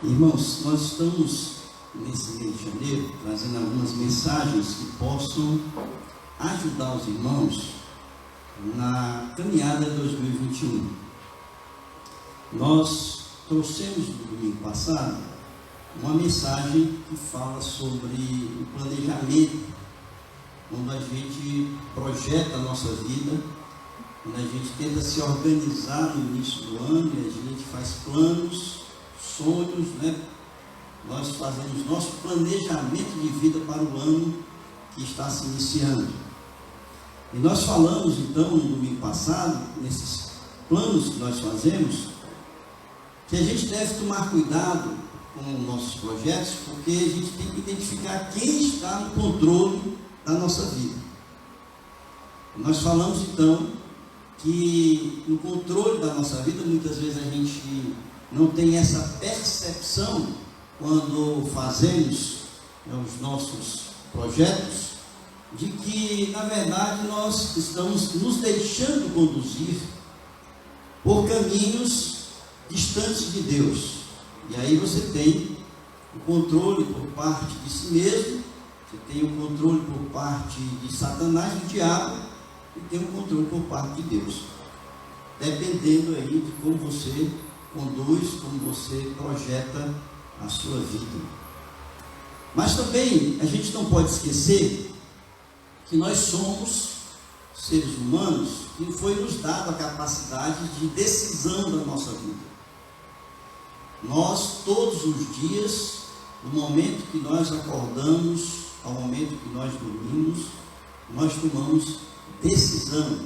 Irmãos, nós estamos nesse mês de janeiro trazendo algumas mensagens que possam ajudar os irmãos na caminhada de 2021. Nós trouxemos no domingo passado uma mensagem que fala sobre o planejamento, quando a gente projeta a nossa vida, quando a gente tenta se organizar no início do ano e a gente faz planos, sonhos, né? Nós fazemos nosso planejamento de vida para o ano que está se iniciando. E nós falamos então no domingo passado, nesses planos que nós fazemos, que a gente deve tomar cuidado com os nossos projetos, porque a gente tem que identificar quem está no controle da nossa vida. Nós falamos então que no controle da nossa vida, muitas vezes a gente não tem essa percepção quando fazemos os nossos projetos, de que na verdade nós estamos nos deixando conduzir por caminhos distantes de Deus. E aí você tem o controle por parte de si mesmo, você tem o controle por parte de Satanás, do diabo, e tem o controle por parte de Deus, dependendo aí de como você conduz, como você projeta a sua vida. Mas também a gente não pode esquecer que nós somos seres humanos e foi nos dado a capacidade de decisão da nossa vida. Nós, todos os dias, no momento que nós acordamos, ao momento que nós dormimos, nós tomamos decisão.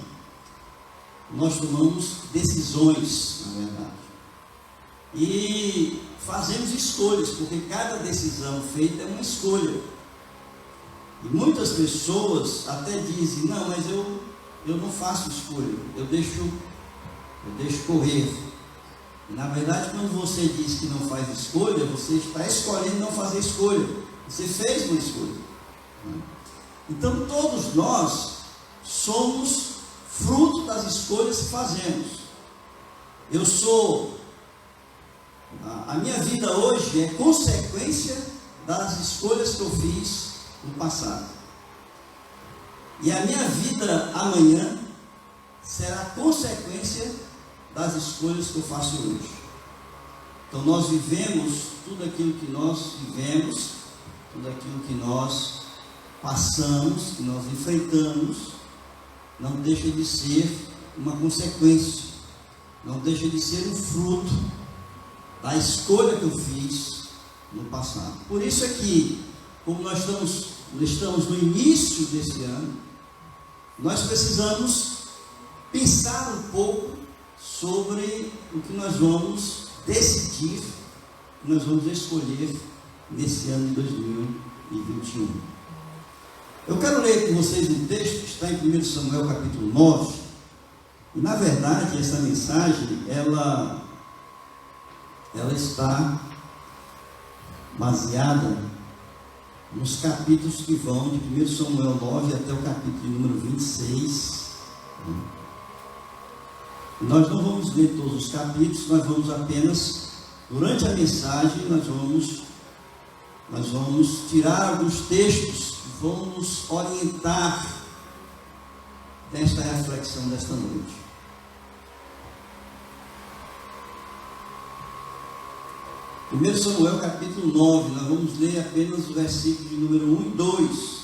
Nós tomamos decisões, na verdade. E fazemos escolhas, porque cada decisão feita é uma escolha. E muitas pessoas até dizem: não, mas eu não faço escolha, eu deixo correr. E na verdade, quando você diz que não faz escolha, você está escolhendo não fazer escolha. Você fez uma escolha. Então todos nós somos fruto das escolhas que fazemos. A minha vida hoje é consequência das escolhas que eu fiz no passado. E a minha vida amanhã será consequência das escolhas que eu faço hoje. Então nós vivemos tudo aquilo que nós vivemos, tudo aquilo que nós passamos, que nós enfrentamos, não deixa de ser uma consequência, não deixa de ser um fruto da escolha que eu fiz no passado. Por isso é que, como nós estamos no início desse ano, nós precisamos pensar um pouco sobre o que nós vamos decidir, o que nós vamos escolher nesse ano de 2021. Eu quero ler com vocês um texto que está em 1 Samuel capítulo 9, e na verdade essa mensagem, ela está baseada nos capítulos que vão de 1 Samuel 9 até o capítulo número 26. Nós não vamos ler todos os capítulos, nós vamos apenas, durante a mensagem, nós vamos tirar alguns textos que vão nos orientar nesta reflexão desta noite. 1 Samuel capítulo 9, nós vamos ler apenas os versículos de número 1 e 2.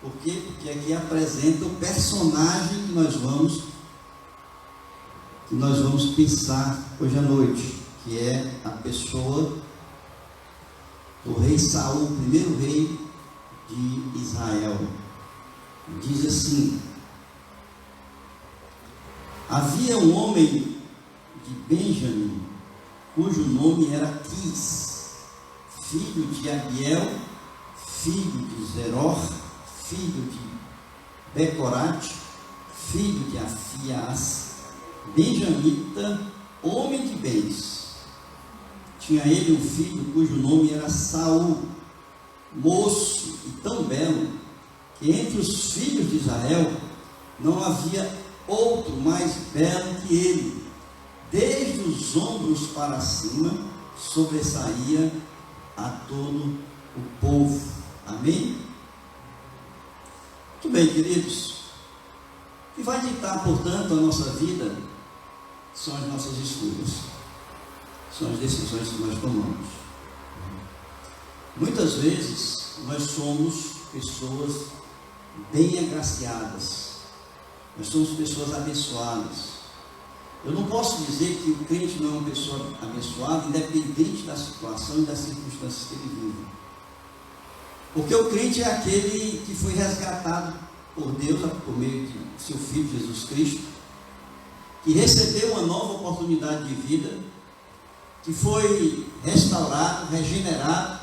Por quê? Porque aqui apresenta o personagem que nós vamos pensar hoje à noite, que é a pessoa do rei Saul, o primeiro rei de Israel. Diz assim: havia um homem de Benjamim, cujo nome era Quis, filho de Abiel, filho de Zeror, filho de Becorate, filho de Afias, benjamita, homem de bens. Tinha ele um filho cujo nome era Saul, moço e tão belo, que entre os filhos de Israel não havia outro mais belo que ele. Desde os ombros para cima, sobressaía a todo o povo. Amém? Muito bem, queridos. O que vai ditar, portanto, a nossa vida são as nossas escolhas, são as decisões que nós tomamos. Muitas vezes nós somos pessoas bem agraciadas, nós somos pessoas abençoadas. Eu não posso dizer que o crente não é uma pessoa abençoada, independente da situação e das circunstâncias que ele vive. Porque o crente é aquele que foi resgatado por Deus, por meio de seu Filho Jesus Cristo, que recebeu uma nova oportunidade de vida, que foi restaurado, regenerado,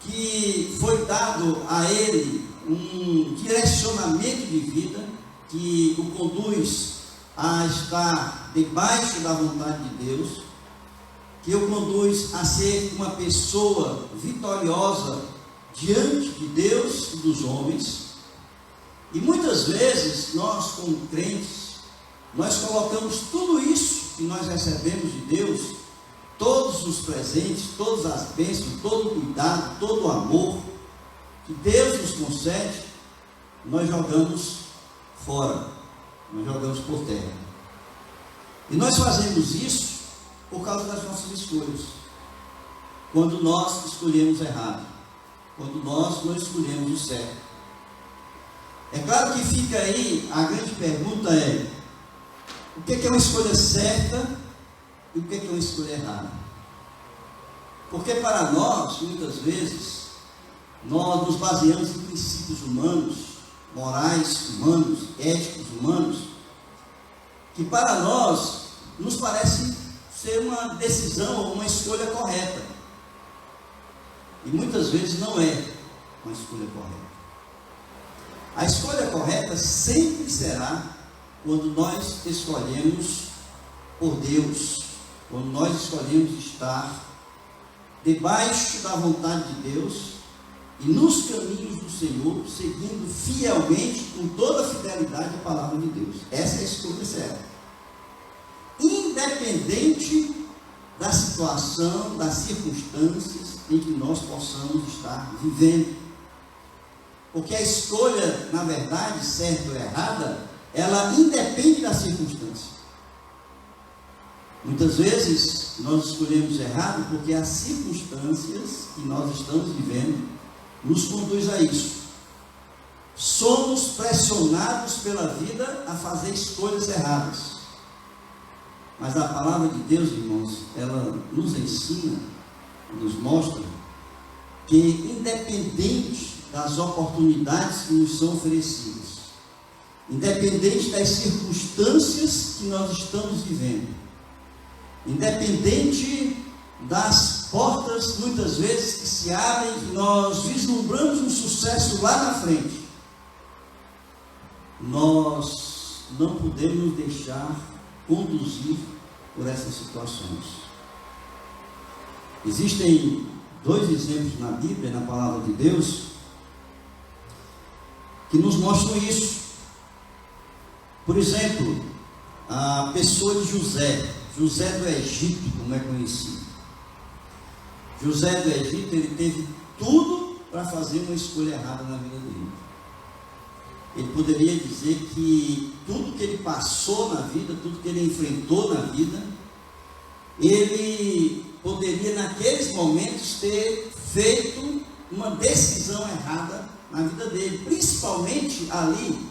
que foi dado a ele um direcionamento de vida que o conduz a estar debaixo da vontade de Deus, que o conduz a ser uma pessoa vitoriosa diante de Deus e dos homens. E muitas vezes nós, como crentes, nós colocamos tudo isso que nós recebemos de Deus, todos os presentes, todas as bênçãos, todo o cuidado, todo o amor que Deus nos concede, nós jogamos fora, nós jogamos por terra. E nós fazemos isso por causa das nossas escolhas. Quando nós escolhemos errado, quando nós não escolhemos o certo. É claro que fica aí, a grande pergunta é: o que é uma escolha certa e o que é uma escolha errada? Porque para nós, muitas vezes, nós nos baseamos em princípios humanos, morais humanos, éticos humanos, que para nós nos parece ser uma decisão ou uma escolha correta. E muitas vezes não é uma escolha correta. A escolha correta sempre será quando nós escolhemos por Deus, quando nós escolhemos estar debaixo da vontade de Deus e nos caminhos do Senhor, seguindo fielmente, com toda a fidelidade, a palavra de Deus. Essa é a escolha certa. Independente da situação, das circunstâncias em que nós possamos estar vivendo. Porque a escolha, na verdade, certa ou errada, ela independe da circunstância. Muitas vezes nós escolhemos errado porque as circunstâncias que nós estamos vivendo nos conduz a isso. Somos pressionados pela vida a fazer escolhas erradas. Mas a palavra de Deus, irmãos, ela nos ensina, nos mostra que independente das oportunidades que nos são oferecidas, independente das circunstâncias que nós estamos vivendo, independente das portas, muitas vezes, que se abrem e nós vislumbramos um sucesso lá na frente, nós não podemos deixar conduzir por essas situações. Existem dois exemplos na Bíblia, na palavra de Deus, que nos mostram isso. Por exemplo, a pessoa de José do Egito, como é conhecido. José do Egito, ele teve tudo para fazer uma escolha errada na vida dele. Ele poderia dizer que tudo que ele passou na vida, tudo que ele enfrentou na vida, ele poderia naqueles momentos ter feito uma decisão errada na vida dele, principalmente ali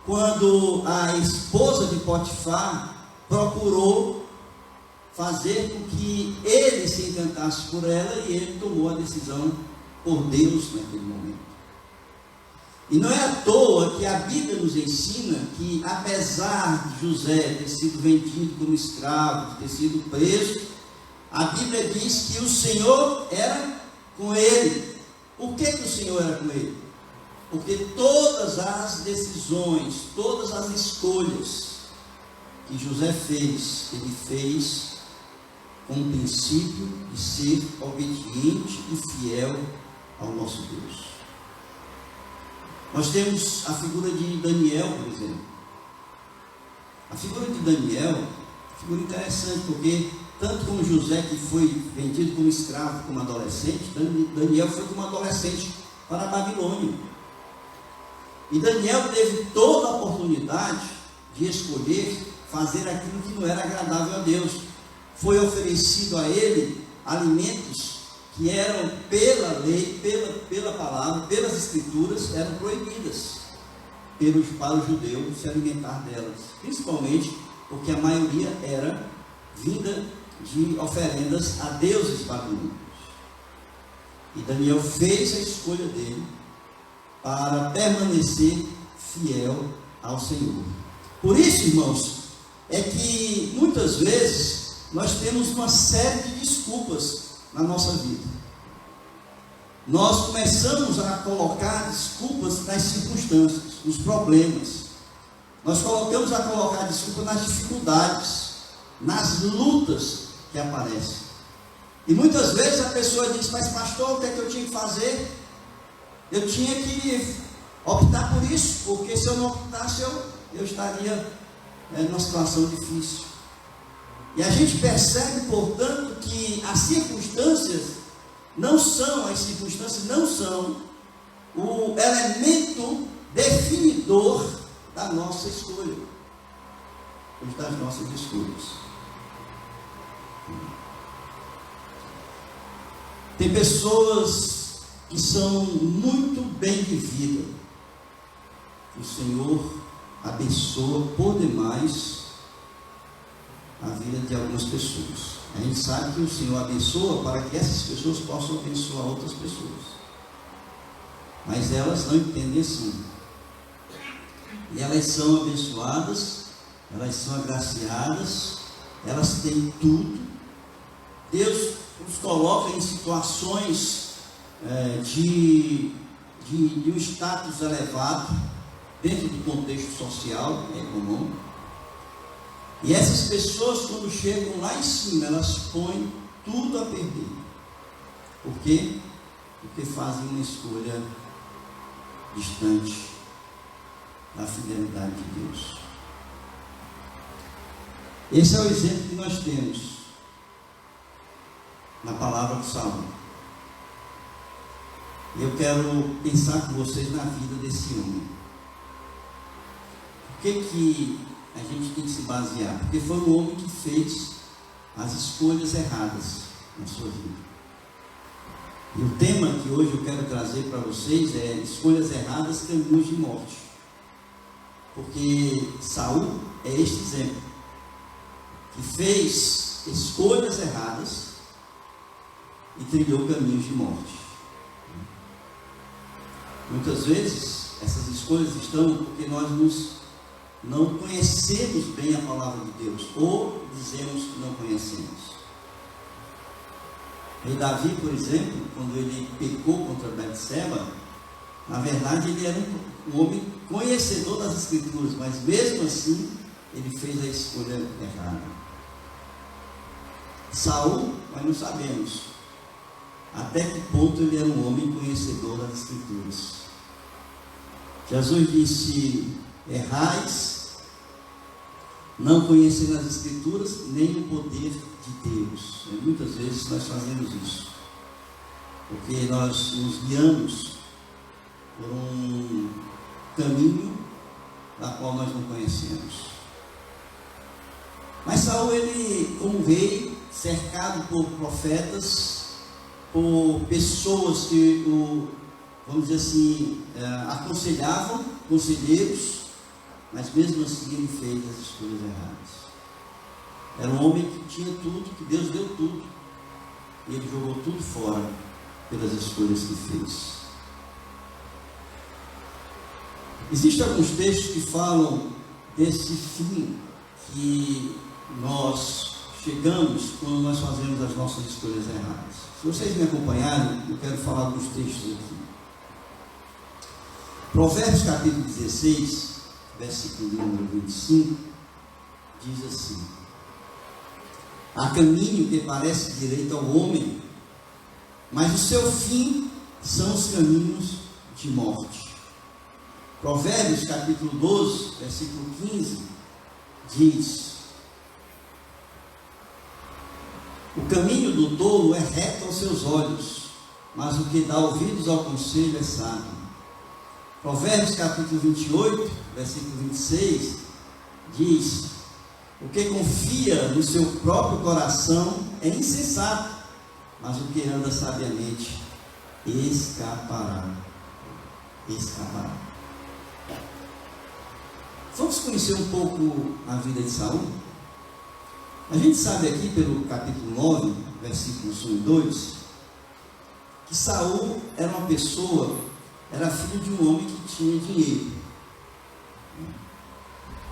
quando a esposa de Potifar procurou fazer com que ele se encantasse por ela, e ele tomou a decisão por Deus naquele momento. E não é à toa que a Bíblia nos ensina que, apesar de José ter sido vendido como escravo, ter sido preso, a Bíblia diz que o Senhor era com ele. Por que o Senhor era com ele? Porque todas as decisões, todas as escolhas que José fez, ele fez com o princípio de ser obediente e fiel ao nosso Deus. Nós temos a figura de Daniel, por exemplo. A figura de Daniel é uma figura interessante, porque tanto como José, que foi vendido como escravo, como adolescente, Daniel foi como adolescente para a Babilônia. E Daniel teve toda a oportunidade de escolher fazer aquilo que não era agradável a Deus. Foi oferecido a ele alimentos que eram, pela lei, pela palavra, pelas escrituras, eram proibidas para o judeu se alimentar delas, principalmente porque a maioria era vinda de oferendas a deuses babilônicos. E Daniel fez a escolha dele para permanecer fiel ao Senhor. Por isso, irmãos, é que muitas vezes nós temos uma série de desculpas na nossa vida. Nós começamos a colocar desculpas nas circunstâncias, nos problemas. Nós começamos a colocar desculpas nas dificuldades, nas lutas que aparecem. E muitas vezes a pessoa diz: mas pastor, o que é que eu tinha que fazer? Eu tinha que optar por isso, porque se eu não optasse, eu estaria numa situação difícil. E a gente percebe, portanto, que as circunstâncias não são o elemento definidor da nossa escolha, ou das nossas escolhas. Tem pessoas que são muito bem de vida. O Senhor abençoa por demais a vida de algumas pessoas. A gente sabe que o Senhor abençoa para que essas pessoas possam abençoar outras pessoas. Mas elas não entendem assim. E elas são abençoadas, elas são agraciadas, elas têm tudo. Deus os coloca em situações de um status elevado, dentro do contexto social, econômico. E essas pessoas, quando chegam lá em cima, elas põem tudo a perder. Por quê? Porque fazem uma escolha distante da fidelidade de Deus. Esse é o exemplo que nós temos na palavra de Saul. E eu quero pensar com vocês na vida desse homem. Por que a gente tem que se basear? Porque foi um homem que fez as escolhas erradas na sua vida. E o tema que hoje eu quero trazer para vocês é escolhas erradas, caminhos de morte. Porque Saul é este exemplo, que fez escolhas erradas e trilhou caminhos de morte. Muitas vezes essas escolhas estão porque nós não conhecemos bem a palavra de Deus, ou dizemos que não conhecemos. E Davi, por exemplo, quando ele pecou contra Betseba, na verdade ele era um homem conhecedor das Escrituras, mas mesmo assim ele fez a escolha errada. Saul, nós não sabemos até que ponto ele era um homem conhecedor das Escrituras. Jesus disse: errais, não conhecendo as Escrituras, nem o poder de Deus. E muitas vezes nós fazemos isso, porque nós nos guiamos por um caminho da qual nós não conhecemos. Mas Saul, ele, como rei, cercado por profetas, por pessoas que vamos dizer assim, aconselhavam, conselheiros, mas mesmo assim ele fez as escolhas erradas. Era um homem que tinha tudo, que Deus deu tudo, e ele jogou tudo fora pelas escolhas que fez. Existem alguns textos que falam desse fim que nós chegamos quando nós fazemos as nossas escolhas erradas. Se vocês me acompanharem, eu quero falar dos textos aqui. Provérbios capítulo 16, versículo número 25, diz assim: há caminho que parece direito ao homem, mas o seu fim são os caminhos de morte. Provérbios capítulo 12, versículo 15, diz: O caminho do tolo é reto aos seus olhos, mas o que dá ouvidos ao conselho é sábio. Provérbios capítulo 28, versículo 26, diz: o que confia no seu próprio coração é insensato, mas o que anda sabiamente escapará. Escapará. Vamos conhecer um pouco a vida de Saul? A gente sabe aqui pelo capítulo 9, versículos 1 e 2, que Saul era uma pessoa, era filho de um homem que tinha dinheiro.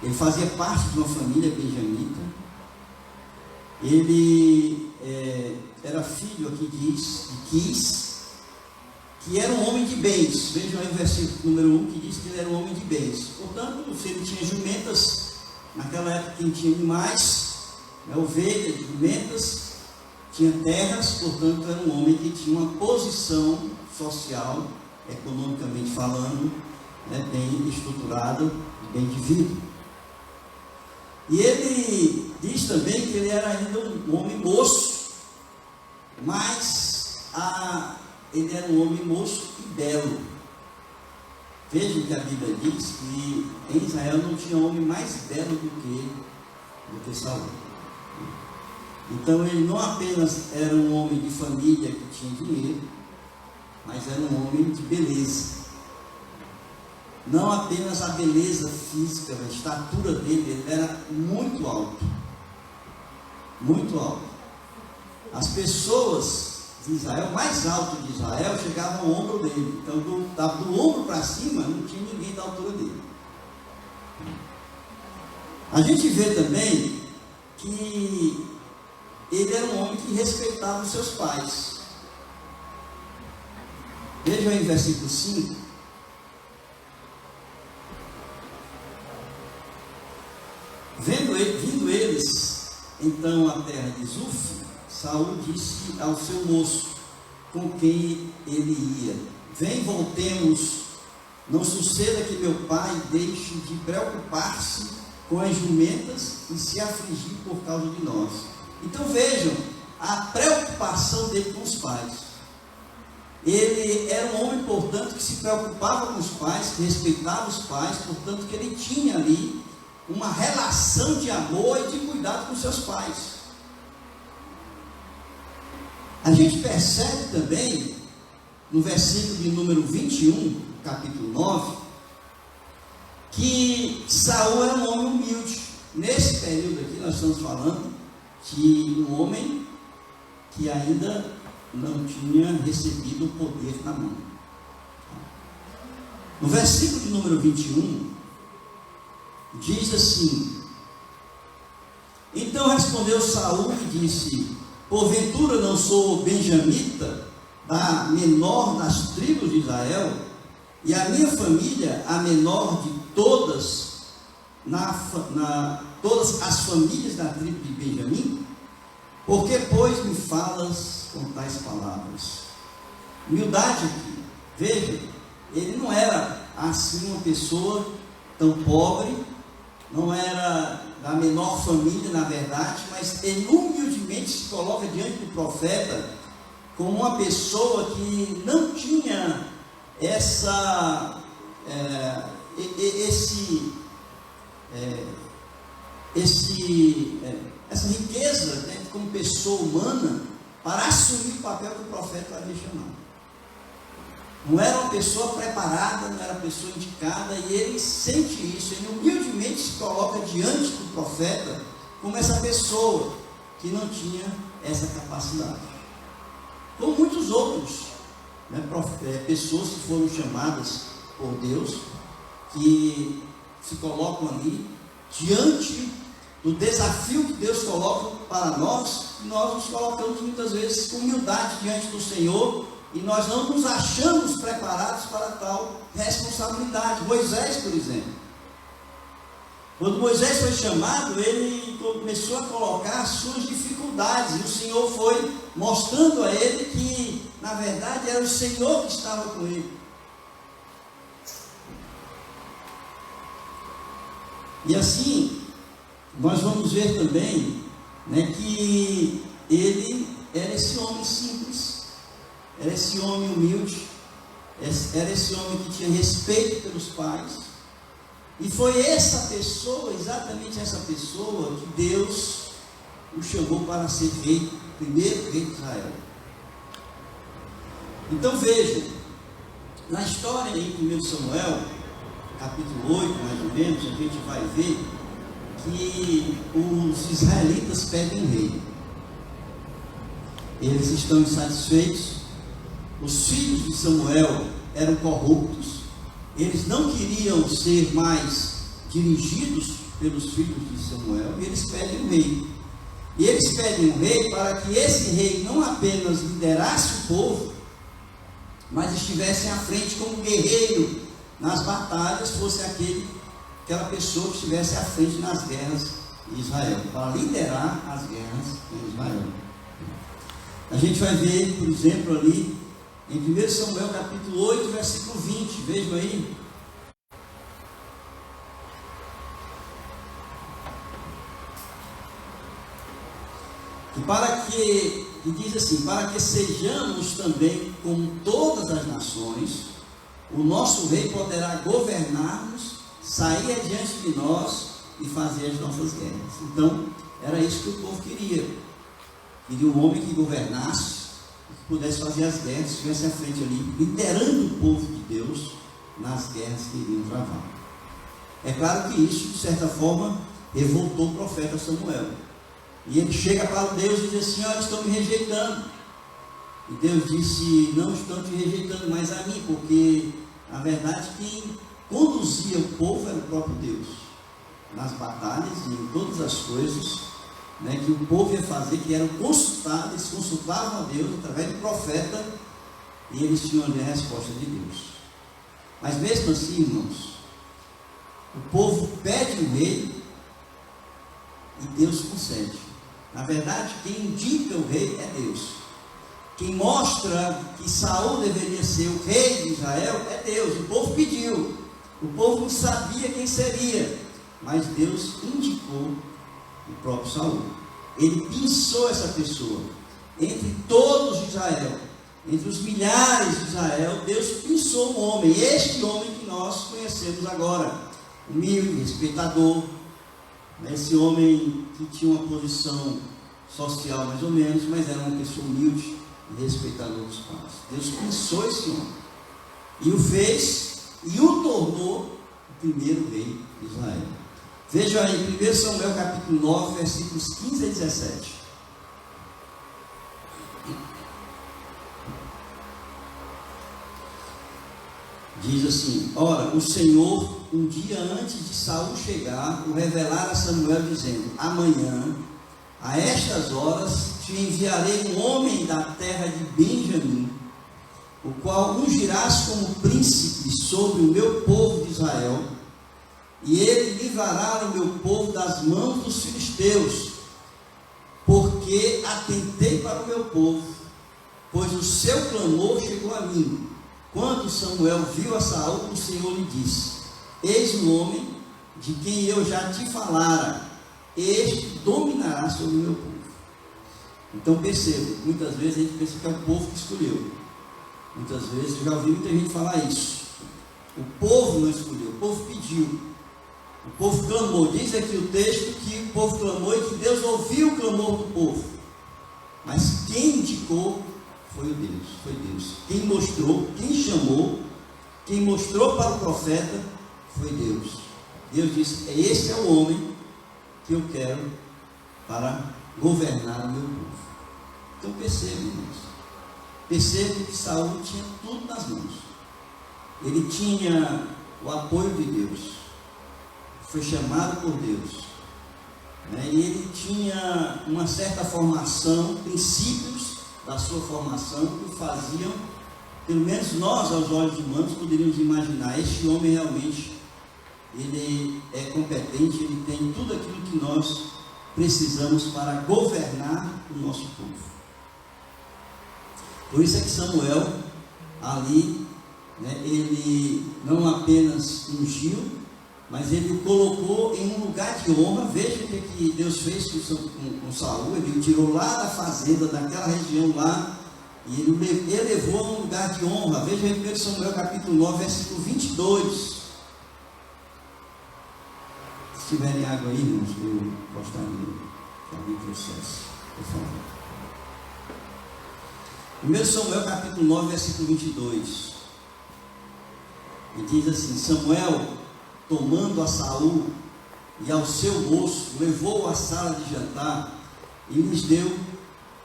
Ele fazia parte de uma família benjamita. Ele era filho, aqui diz, de Quis, que era um homem de bens. Vejam aí o versículo número 1, que diz que ele era um homem de bens. Portanto, se ele tinha jumentas, naquela época quem tinha animais, ovelhas, jumentas, tinha terras, portanto era um homem que tinha uma posição social, economicamente falando, bem estruturada, bem de vida. E ele diz também que ele era ainda um homem moço, mas ele era um homem moço e belo. Vejam que a Bíblia diz que em Israel não tinha homem mais belo do que Saul. Então ele não apenas era um homem de família que tinha dinheiro, mas era um homem de beleza. Não apenas a beleza física, a estatura dele, ele era muito alto. Muito alto. As pessoas de Israel, mais alto de Israel, chegavam ao ombro dele. Então do ombro para cima não tinha ninguém da altura dele. A gente vê também que ele era um homem que respeitava os seus pais. Vejam aí o versículo 5. Vindo eles então à terra de Zuf, Saul disse ao seu moço, com quem ele ia: vem, voltemos, não suceda que meu pai deixe de preocupar-se com as jumentas e se afligir por causa de nós. Então vejam a preocupação dele com os pais. Ele era um homem, portanto, que se preocupava com os pais, que respeitava os pais, portanto que ele tinha ali uma relação de amor e de cuidado com seus pais. A gente percebe também, no versículo de número 21, capítulo 9, que Saul era um homem humilde. Nesse período aqui nós estamos falando de um homem que ainda não tinha recebido o poder na mão. No versículo de número 21, diz assim: então respondeu Saul e disse: porventura não sou benjamita, da menor das tribos de Israel, e a minha família a menor de todas, todas as famílias da tribo de Benjamim? Por que, pois, me falas com tais palavras? Humildade aqui. Veja, ele não era assim uma pessoa tão pobre, não era da menor família, na verdade, mas ele humildemente se coloca diante do profeta como uma pessoa que não tinha essa riqueza, né, como pessoa humana, para assumir o papel que o profeta havia chamado. Não era uma pessoa preparada, não era uma pessoa indicada, e ele sente isso, ele humildemente se coloca diante do profeta como essa pessoa que não tinha essa capacidade. Como muitos outros, né, pessoas que foram chamadas por Deus, que se colocam ali diante do desafio que Deus coloca para nós, e nós nos colocamos muitas vezes com humildade diante do Senhor, e nós não nos achamos preparados para tal responsabilidade. Moisés, por exemplo, quando Moisés foi chamado, ele começou a colocar as suas dificuldades, e o Senhor foi mostrando a ele que, na verdade, era o Senhor que estava com ele. E assim, nós vamos ver também, né, que ele era esse homem simples, era esse homem humilde, era esse homem que tinha respeito pelos pais, e foi essa pessoa, exatamente essa pessoa, que Deus o chamou para ser rei, primeiro rei de Israel. Então vejam, na história em 1 Samuel, capítulo 8, mais ou menos, a gente vai ver que os israelitas pedem um rei. Eles estão insatisfeitos. Os filhos de Samuel eram corruptos. Eles não queriam ser mais dirigidos pelos filhos de Samuel, e eles pedem um rei. E eles pedem um rei para que esse rei não apenas liderasse o povo, mas estivesse à frente como guerreiro nas batalhas, fosse aquela pessoa que estivesse à frente nas guerras de Israel, para liderar as guerras em Israel. A gente vai ver, por exemplo, ali em 1 Samuel capítulo 8, versículo 20, vejam aí. E diz assim: para que sejamos também como todas as nações, o nosso rei poderá governar-nos, sair adiante de nós e fazer as nossas guerras. Então, era isso que o povo queria. Queria um homem que governasse, que pudesse fazer as guerras, estivesse à frente ali, liderando o povo de Deus nas guerras que iriam travar. É claro que isso, de certa forma, revoltou o profeta Samuel. E ele chega para Deus e diz assim: olha, estão me rejeitando. E Deus disse: não estão te rejeitando mais a mim, porque na verdade quem conduzia o povo era o próprio Deus. Nas batalhas e em todas as coisas, né, que o povo ia fazer, que eram consultados, eles consultavam a Deus através do profeta, e eles tinham ali a resposta de Deus. Mas mesmo assim, irmãos, o povo pede um rei e Deus concede. Na verdade, quem indica o rei é Deus. Quem mostra que Saul deveria ser o rei de Israel é Deus. O povo pediu, o povo não sabia quem seria, mas Deus indicou o próprio Saul. Ele pensou essa pessoa entre todos de Israel, entre os milhares de Israel. Deus pensou um homem, este homem que nós conhecemos agora, humilde, respeitador, esse homem que tinha uma posição social mais ou menos, mas era uma pessoa humilde e respeitador dos pais. Deus pensou esse homem e o fez e o tornou o primeiro rei de Israel. Veja aí, 1 Samuel capítulo 9, versículos 15 a 17. Diz assim: ora, o Senhor, um dia antes de Saul chegar, o revelara a Samuel, dizendo: amanhã, a estas horas, te enviarei um homem da terra de Benjamim, o qual ungirás como príncipe sobre o meu povo de Israel, e ele livrará o meu povo das mãos dos filisteus, porque atentei para o meu povo, pois o seu clamor chegou a mim. Quando Samuel viu a Saul, o Senhor lhe disse: eis o homem de quem eu já te falara, este dominará sobre o meu povo. Então perceba, muitas vezes a gente pensa que é o povo que escolheu. Muitas vezes, eu já ouvi muita gente falar isso. O povo não escolheu, o povo pediu. O povo clamou. Diz aqui o texto que o povo clamou e que Deus ouviu o clamor do povo. Mas quem indicou foi o Deus, foi Deus. Quem mostrou, quem chamou, quem mostrou para o profeta foi Deus. Deus disse: este é o homem que eu quero para governar o meu povo. Então perceba, irmãos, perceba que Saul tinha tudo nas mãos. Ele tinha o apoio de Deus, foi chamado por Deus, né? E ele tinha uma certa formação, princípios da sua formação que faziam, pelo menos nós, aos olhos humanos, poderíamos imaginar: este homem realmente, ele é competente, ele tem tudo aquilo que nós precisamos para governar o nosso povo. Por isso é que Samuel, ali, né, ele não apenas ungiu, mas ele o colocou em um lugar de honra. Veja o que Deus fez com Saul. Ele o tirou lá da fazenda, daquela região lá, e ele o elevou a um lugar de honra. Veja em 1 Samuel capítulo 9, versículo 22. Se tiverem água aí, irmãos, eu gostaria que alguém trouxesse, por favor. 1 Samuel capítulo 9, versículo 22. E diz assim: Samuel, tomando a Saul e ao seu moço, levou-o à sala de jantar e lhes deu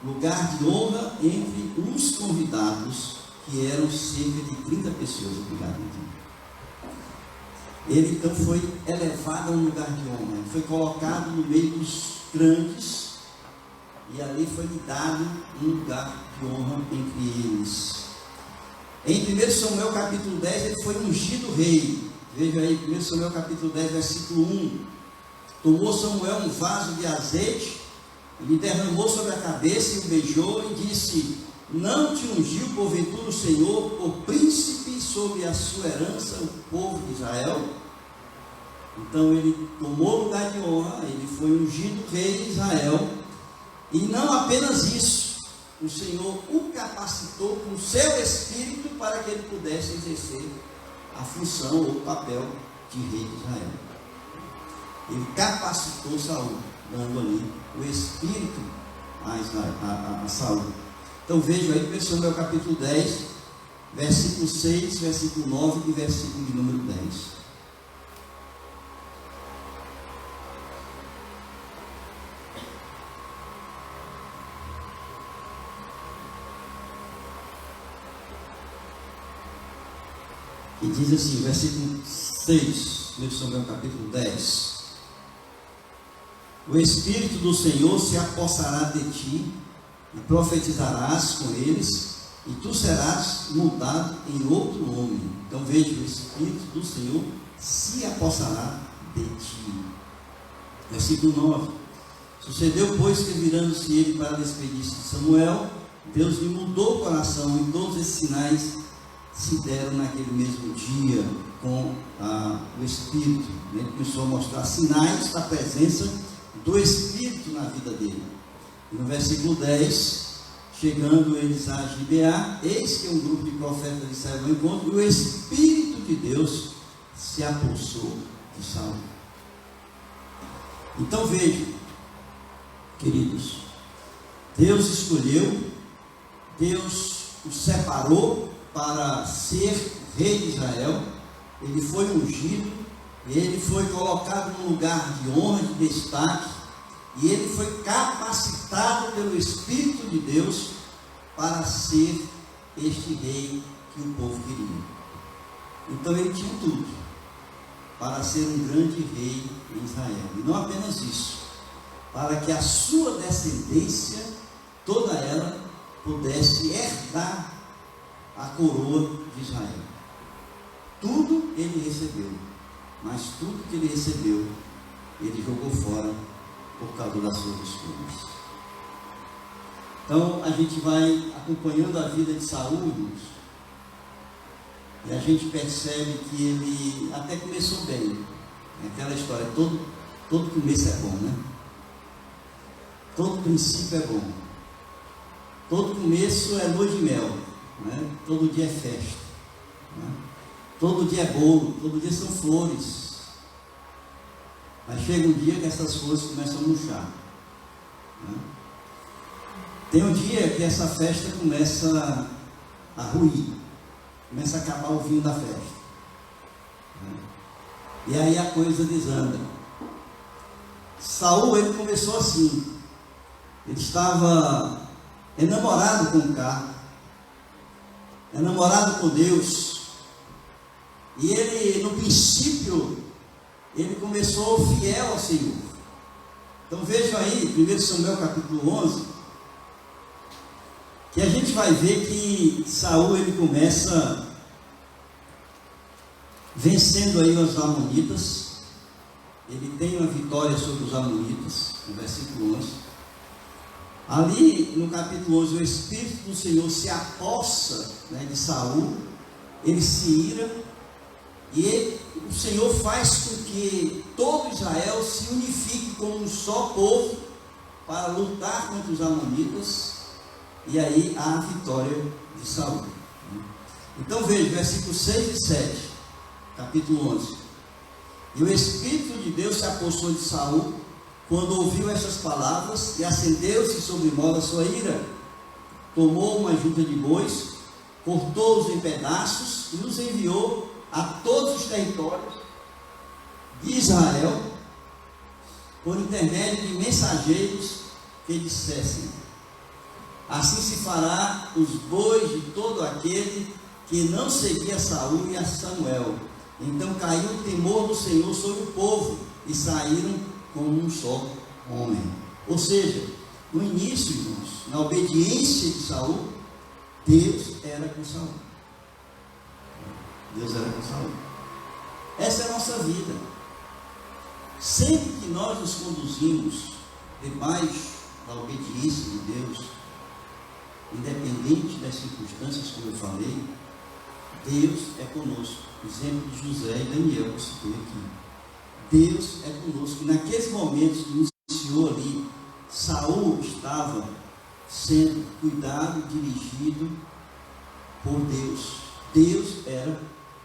lugar de honra entre uns convidados, que eram cerca de 30 pessoas. Obrigado, ele então foi elevado a um lugar de honra, ele foi colocado no meio dos grandes, e ali foi-lhe dado um lugar de honra entre eles. Em 1 Samuel capítulo 10, ele foi ungido rei. Veja aí, 1 Samuel capítulo 10, versículo 1. Tomou Samuel um vaso de azeite, lhe derramou sobre a cabeça e o beijou e disse: não te ungiu porventura o Senhor por príncipe sobre a sua herança, o povo de Israel? Então ele tomou lugar de honra, ele foi ungido rei de Israel. E não apenas isso, o Senhor o capacitou com o seu espírito para que ele pudesse exercer a função ou o papel de rei de Israel. Ele capacitou Saul, dando ali o espírito a Saul. Então vejam aí, 1 Samuel capítulo 10, versículo 6, versículo 9 e versículo de número 10. E diz assim, versículo 6, 1 Samuel capítulo 10. O Espírito do Senhor se apossará de ti, e profetizarás com eles, e tu serás mudado em outro nome. Então veja, o Espírito do Senhor se apossará de ti. Versículo 9. Sucedeu, pois, que virando-se ele para despedir-se de Samuel, Deus lhe mudou o coração, e todos esses sinais se deram naquele mesmo dia com o Espírito. Ele começou a mostrar sinais da presença do Espírito na vida dele. E no versículo 10, chegando eles a Gibeá, eis que um grupo de profetas lhe saiu ao encontro, e o Espírito de Deus se apossou de Saul. Então vejam, queridos, Deus escolheu, Deus o separou para ser rei de Israel. Ele foi ungido, ele foi colocado num lugar de honra, de destaque, e ele foi capacitado pelo Espírito de Deus para ser este rei que o povo queria. Então ele tinha tudo para ser um grande rei em Israel. E não apenas isso, para que a sua descendência, toda ela, pudesse herdar a coroa de Israel. Tudo ele recebeu, mas tudo que ele recebeu, ele jogou fora por causa das suas escolhas. Então a gente vai acompanhando a vida de Saul, e a gente percebe que ele até começou bem. Aquela história, todo começo é bom, né? Todo princípio é bom. Todo começo é lua de mel, né? Todo dia é festa, né? Todo dia é bolo, todo dia são flores. Mas chega um dia que essas flores começam a murchar, né? Tem um dia que essa festa começa a ruir, começa a acabar o vinho da festa, né? E aí a coisa desanda. Saul, ele começou assim. Ele estava enamorado com o carro, enamorado com Deus. E ele, no princípio, ele começou fiel ao Senhor. Então vejam aí, 1 Samuel capítulo 11, que a gente vai ver que Saul, ele começa vencendo aí os amonitas. Ele tem uma vitória sobre os amonitas, no versículo 11. Ali no capítulo 11, o Espírito do Senhor se apossa, né, de Saul. Ele se ira, e o Senhor faz com que todo Israel se unifique como um só povo para lutar contra os amonitas, e aí há a vitória de Saul. Então veja, versículos 6 e 7, capítulo 11. E o Espírito de Deus se apossou de Saul, quando ouviu essas palavras, e acendeu-se sobre modo a sua ira. Tomou uma junta de bois, cortou-os em pedaços, e os enviou a todos os territórios de Israel, por intermédio de mensageiros que dissessem: assim se fará os bois de todo aquele que não seguia Saul e a Samuel. Então caiu o temor do Senhor sobre o povo, e saíram como um só homem. Ou seja, no início, irmãos, na obediência de Saul, Deus era com Saul. Deus era com Saul. Essa é a nossa vida. Sempre que nós nos conduzimos debaixo da obediência de Deus, independente das circunstâncias, como eu falei, Deus é conosco. Exemplo de José e Daniel, que eu citei aqui. Deus é conosco. E naqueles momentos que iniciou ali, Saul estava sendo cuidado, dirigido por Deus. Deus era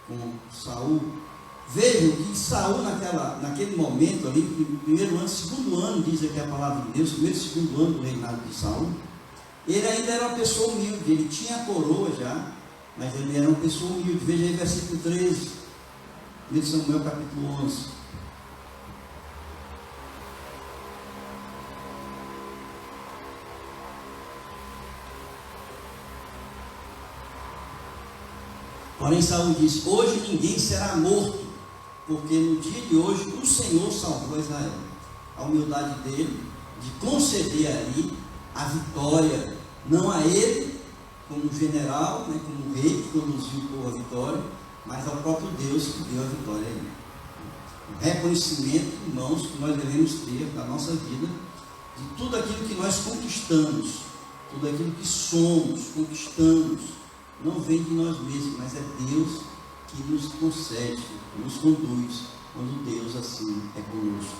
com Saul. Vejam que Saul naquele momento ali, primeiro ano, segundo ano, diz aqui a palavra de Deus, primeiro e segundo ano do reinado de Saul, ele ainda era uma pessoa humilde, ele tinha a coroa já, mas ele era uma pessoa humilde. Veja aí versículo 13, 1 Samuel capítulo 11. Porém Saul disse: hoje ninguém será morto, porque no dia de hoje o Senhor salvou Israel. A humildade dele de conceder ali a vitória, não a ele como general, como rei que conduziu o povo à vitória, mas ao próprio Deus que deu a vitória a ele. O reconhecimento, irmãos, que nós devemos ter da nossa vida, de tudo aquilo que nós conquistamos, tudo aquilo que somos, conquistamos, não vem de nós mesmos, mas é Deus que nos concede, nos conduz, quando Deus assim é conosco.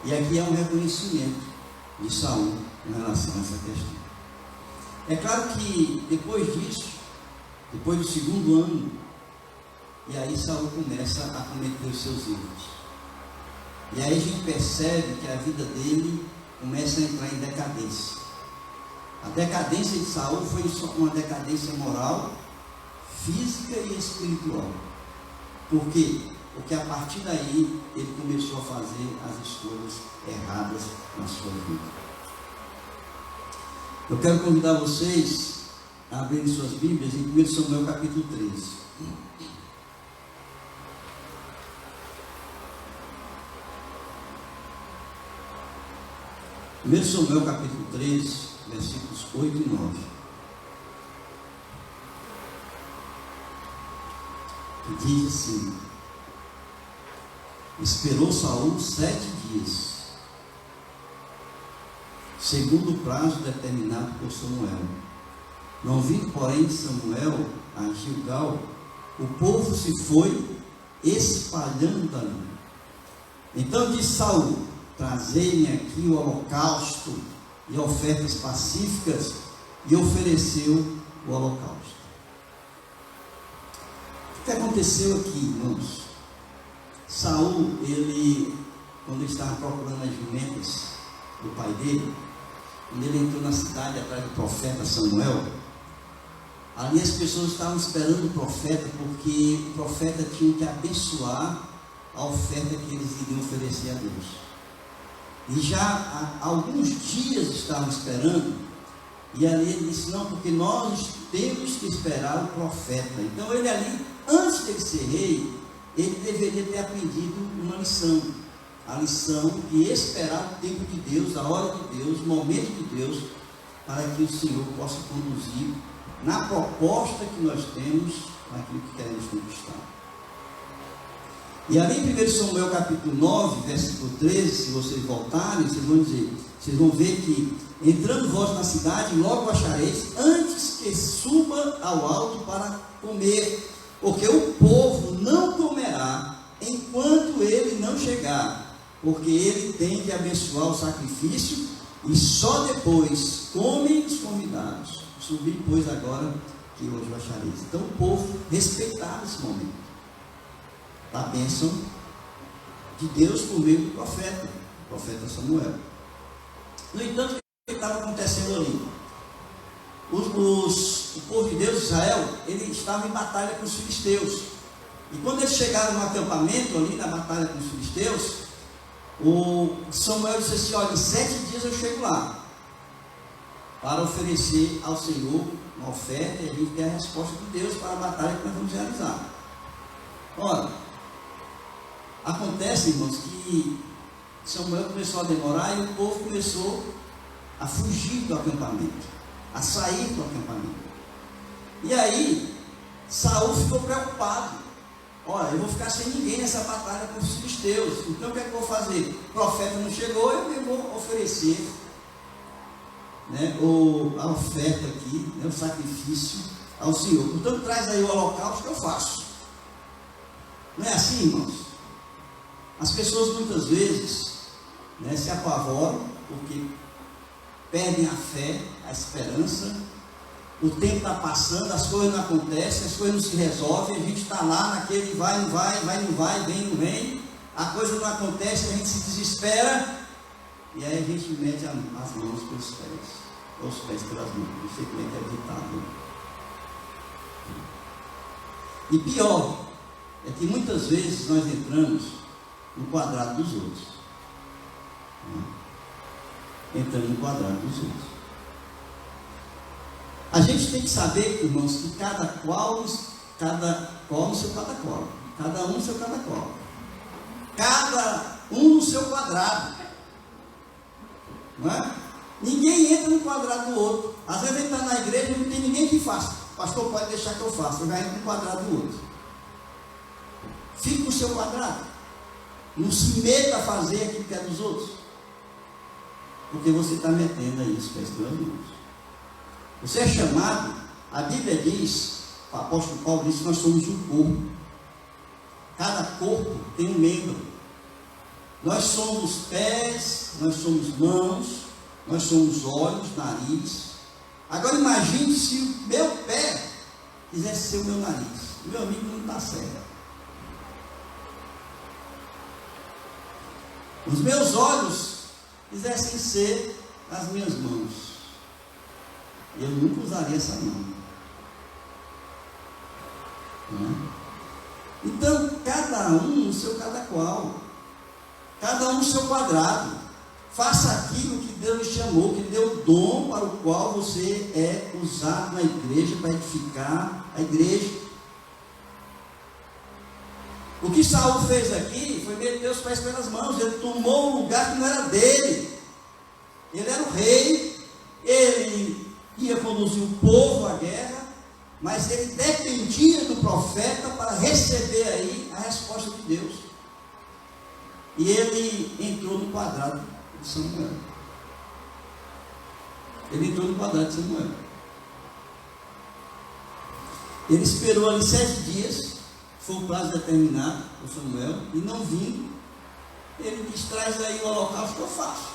E aqui é um reconhecimento de Saul em relação a essa questão. É claro que depois disso, depois do segundo ano, e aí Saul começa a cometer os seus erros. E aí a gente percebe que a vida dele começa a entrar em decadência. A decadência de Saul foi uma decadência moral, física e espiritual. Por quê? Porque a partir daí ele começou a fazer as escolhas erradas na sua vida. Eu quero convidar vocês a abrirem suas Bíblias em 1 Samuel capítulo 13. 1 Samuel capítulo 13, versículos 8 e 9. Que diz assim: esperou Saul 7 dias, segundo o prazo determinado por Samuel. Não vindo, porém, Samuel a Gilgal, o povo se foi espalhando dali. Então disse Saul: trazei-me aqui o holocausto e ofertas pacíficas, e ofereceu o holocausto. O que aconteceu aqui, irmãos? Saul, quando ele estava procurando as jumentas do pai dele, quando ele entrou na cidade atrás do profeta Samuel, ali as pessoas estavam esperando o profeta, porque o profeta tinha que abençoar a oferta que eles iriam oferecer a Deus. E já há alguns dias estavam esperando, e ali ele disse: não, porque nós temos que esperar o profeta. Então ele ali, antes de ele ser rei, ele deveria ter aprendido uma lição. A lição de esperar o tempo de Deus, a hora de Deus, o momento de Deus, para que o Senhor possa conduzir na proposta que nós temos, naquilo que queremos conquistar. E ali em 1 Samuel capítulo 9, versículo 13, se vocês voltarem, vocês vão ver que: entrando vós na cidade, logo achareis, antes que suba ao alto para comer, porque o povo não comerá enquanto ele não chegar, porque ele tem que abençoar o sacrifício, e só depois comem os convidados. Subi, pois, agora que hoje baixareis. Então o povo respeitava esse momento da bênção de Deus por meio do profeta, o profeta Samuel. No entanto, o que estava acontecendo ali? O povo de Deus, Israel, ele estava em batalha com os filisteus. E quando eles chegaram no acampamento ali, na batalha com os filisteus, o Samuel disse assim: olha, em 7 dias eu chego lá, para oferecer ao Senhor uma oferta, e a gente tem a resposta de Deus para a batalha que nós vamos realizar. Ora, acontece, irmãos, que Samuel começou a demorar e o povo começou a fugir do acampamento, a sair do acampamento. E aí Saul ficou preocupado: olha, eu vou ficar sem ninguém nessa batalha com os filisteus, então o que é que eu vou fazer? O profeta não chegou, eu vou oferecer, né, a oferta aqui, né, o sacrifício ao Senhor. Então traz aí o holocausto que eu faço. Não é assim, irmãos? As pessoas muitas vezes, né, se apavoram porque perdem a fé, a esperança. O tempo está passando, as coisas não acontecem, as coisas não se resolvem, a gente está lá naquele vai, não vai, vai, não vai, vem, não vem, a coisa não acontece, a gente se desespera, e aí a gente mete as mãos pelos pés, ou os pés pelas mãos, não sei como é que é ditado. E pior, é que muitas vezes nós entramos no quadrado dos outros, entrando no quadrado dos outros. A gente tem que saber, irmãos, que cada qual no seu cada qual, cada um no seu cada qual, cada um no seu quadrado, não é? Ninguém entra no quadrado do outro. Às vezes ele está na igreja e não tem ninguém que faça. Pastor, pode deixar que eu faça, eu já entro no quadrado do outro. Fique no seu quadrado, não se meta a fazer aquilo que é dos outros, porque você está metendo aí os pés pelas mãos. Você é chamado, a Bíblia diz, o apóstolo Paulo diz que nós somos um corpo. Cada corpo tem um membro. Nós somos pés, nós somos mãos, nós somos olhos, nariz. Agora imagine se o meu pé quisesse ser o meu nariz. O meu amigo não está certo. Os meus olhos quisessem ser as minhas mãos. Eu nunca usaria essa mão. Não é? Então, cada um no seu cada qual, cada um no seu quadrado. Faça aquilo que Deus lhe chamou, que deu o dom para o qual você é usado na igreja, para edificar a igreja. O que Saul fez aqui foi meter os pés pelas mãos. Ele tomou um lugar que não era dele. Ele era o rei, ele ia conduzir o povo à guerra, mas ele dependia do profeta para receber aí a resposta de Deus. E ele entrou no quadrado de Samuel. Ele entrou no quadrado de Samuel. Ele esperou ali 7 dias, foi o prazo determinado por Samuel, e não vindo, ele diz: traz aí o holocausto que eu faço.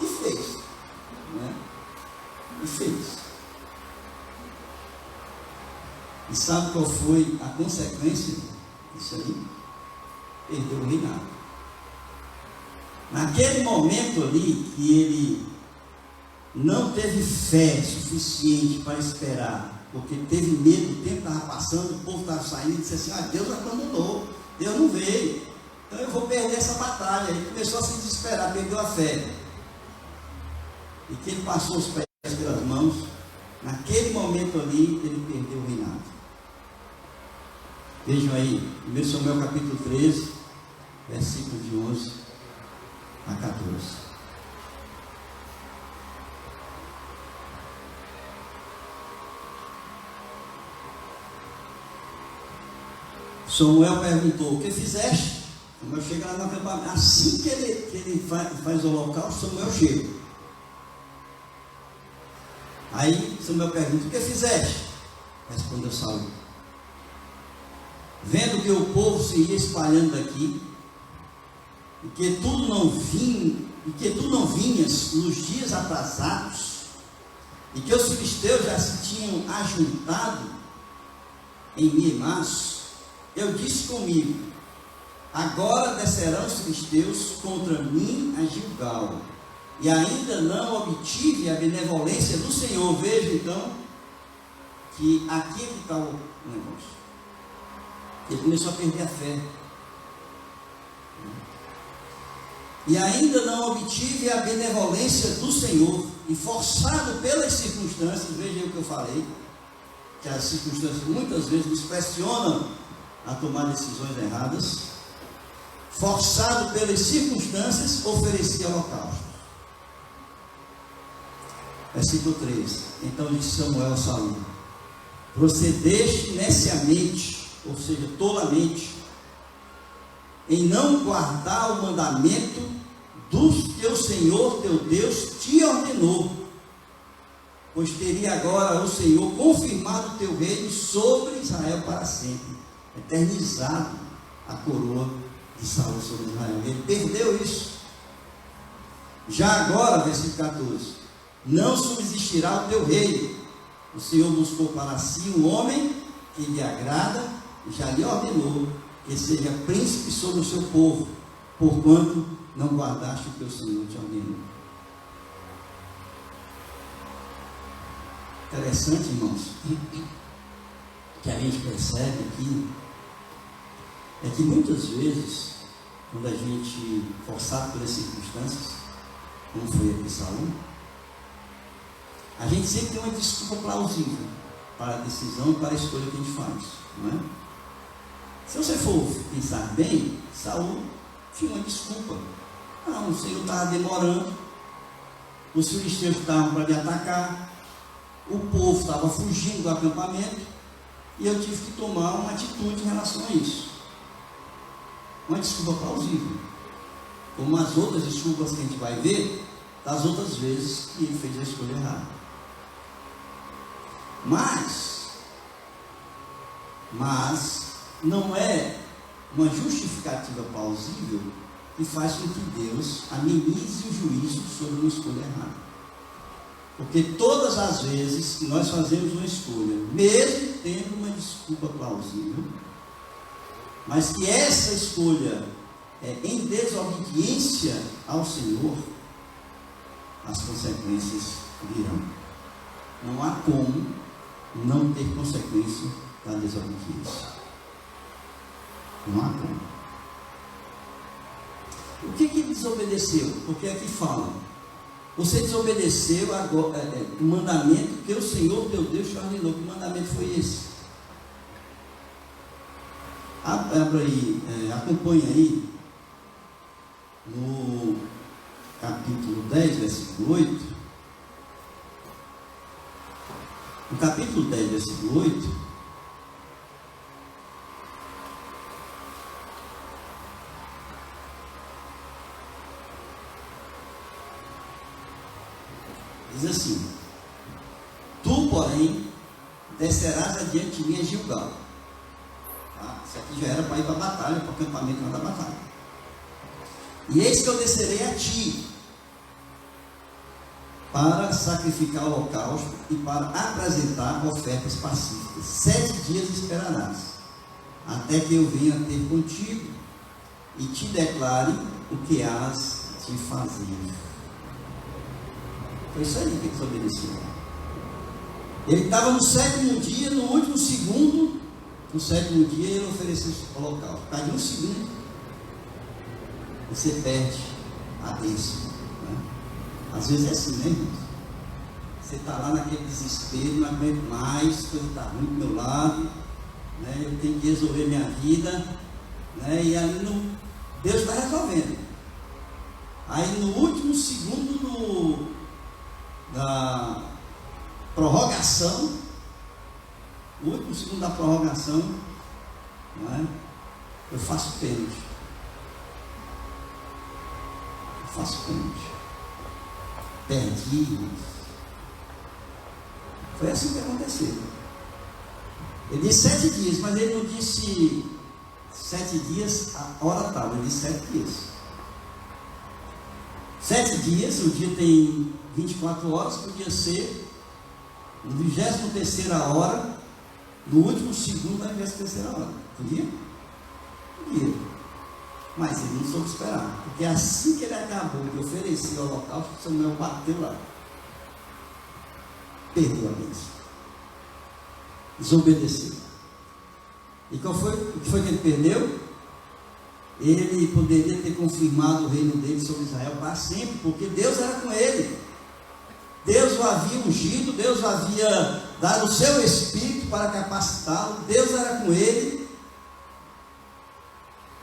E fez, né? E fez. E sabe qual foi a consequência disso aí? Perdeu o reinado. Naquele momento ali, que ele não teve fé suficiente para esperar, porque teve medo, o tempo estava passando, o povo estava saindo, e disse assim: ah, Deus abandonou, Deus não veio, então eu vou perder essa batalha. Ele começou a se desesperar, perdeu a fé. E que ele passou os pés pelas mãos, naquele momento ali, ele perdeu o reinado. Vejam aí, 1 Samuel capítulo 13, versículos de 11 a 14. Samuel perguntou: o que fizeste? Samuel chega lá no acampamento. Assim que ele faz o holocausto, Samuel chega. Aí Samuel pergunta: o que fizeste? Respondeu Saul: vendo que o povo se ia espalhando daqui, e que tu não vinhas nos dias atrasados, e que os filisteus já se tinham ajuntado em Mimas, eu disse comigo: agora descerão os filisteus contra mim a Gilgal, e ainda não obtive a benevolência do Senhor. Veja então que aqui é que está o negócio. Ele começou a perder a fé. E ainda não obtive a benevolência do Senhor, e forçado pelas circunstâncias, veja o que eu falei, que as circunstâncias muitas vezes nos pressionam a tomar decisões erradas. Forçado pelas circunstâncias, oferecia holocausto. Versículo 3: então disse Samuel a Saul: procedeste neciamente, ou seja, tolamente, em não guardar o mandamento dos que o Senhor teu Deus te ordenou, pois teria agora o Senhor confirmado o teu reino sobre Israel para sempre, eternizado a coroa de Saul sobre Israel. Ele perdeu isso. Já agora, versículo 14: não subsistirá o teu reino. O Senhor buscou para si um homem que lhe agrada, e já lhe ordenou que seja príncipe sobre o seu povo, porquanto não guardaste o que o Senhor te ordenou. Interessante, irmãos, que a gente percebe aqui, é que muitas vezes, quando a gente, forçado pelas circunstâncias, como foi aqui Saul, a gente sempre tem uma desculpa plausível para a decisão e para a escolha que a gente faz, não é? Se você for pensar bem, Saul tinha uma desculpa. Não, o Senhor estava demorando, os filisteus estavam para me atacar, o povo estava fugindo do acampamento, e eu tive que tomar uma atitude em relação a isso. Uma desculpa plausível, como as outras desculpas que a gente vai ver das outras vezes que ele fez a escolha errada. Mas não é uma justificativa plausível que faz com que Deus amenize o juízo sobre uma escolha errada. Porque todas as vezes que nós fazemos uma escolha, mesmo tendo uma desculpa plausível, mas que essa escolha é em desobediência ao Senhor, as consequências virão. Não há como não ter consequência da desobediência. Não há como. O que ele desobedeceu? Porque aqui fala: você desobedeceu o mandamento que o Senhor teu Deus te ordenou. Que mandamento foi esse? Abra aí, acompanha aí no capítulo 10, versículo 8. No capítulo 10, versículo 8, diz assim: tu, porém, descerás adiante de mim a Gilgal. Isso aqui já era para ir para a batalha, para o acampamento lá da batalha. E eis que eu descerei a ti, para sacrificar o holocausto e para apresentar ofertas pacíficas. 7 dias esperarás, até que eu venha ter contigo e te declare o que hás de fazer. Foi isso aí que ele desobedeceu. Ele estava no 7º dia, no último segundo, no 7º dia ele ofereceu o holocausto. Está de um segundo, você perde a bênção, né? Às vezes é assim, né, irmãos? Você está lá naquele desespero, não aguento mais, coisa está ruim do meu lado, né? Eu tenho que resolver minha vida, né? E aí Deus está resolvendo. Aí no último segundo da prorrogação, o último segundo da prorrogação, não é? Eu faço pênalti. Perdi. Foi assim que aconteceu. Ele disse 7 dias, mas ele não disse 7 dias, a hora tal, ele disse 7 dias. 7 dias, o dia tem 24 horas, podia ser no 23ª hora, no último segundo da 23ª hora. Podia? Podia. Mas ele não soube esperar, porque assim que ele acabou de oferecer o holocausto, Samuel bateu lá. Perdeu a bênção. Desobedeceu. E o que foi que ele perdeu? Ele poderia ter confirmado o reino dele sobre Israel para sempre, porque Deus era com ele. Deus o havia ungido, Deus o havia dado o seu espírito para capacitá-lo, Deus era com ele.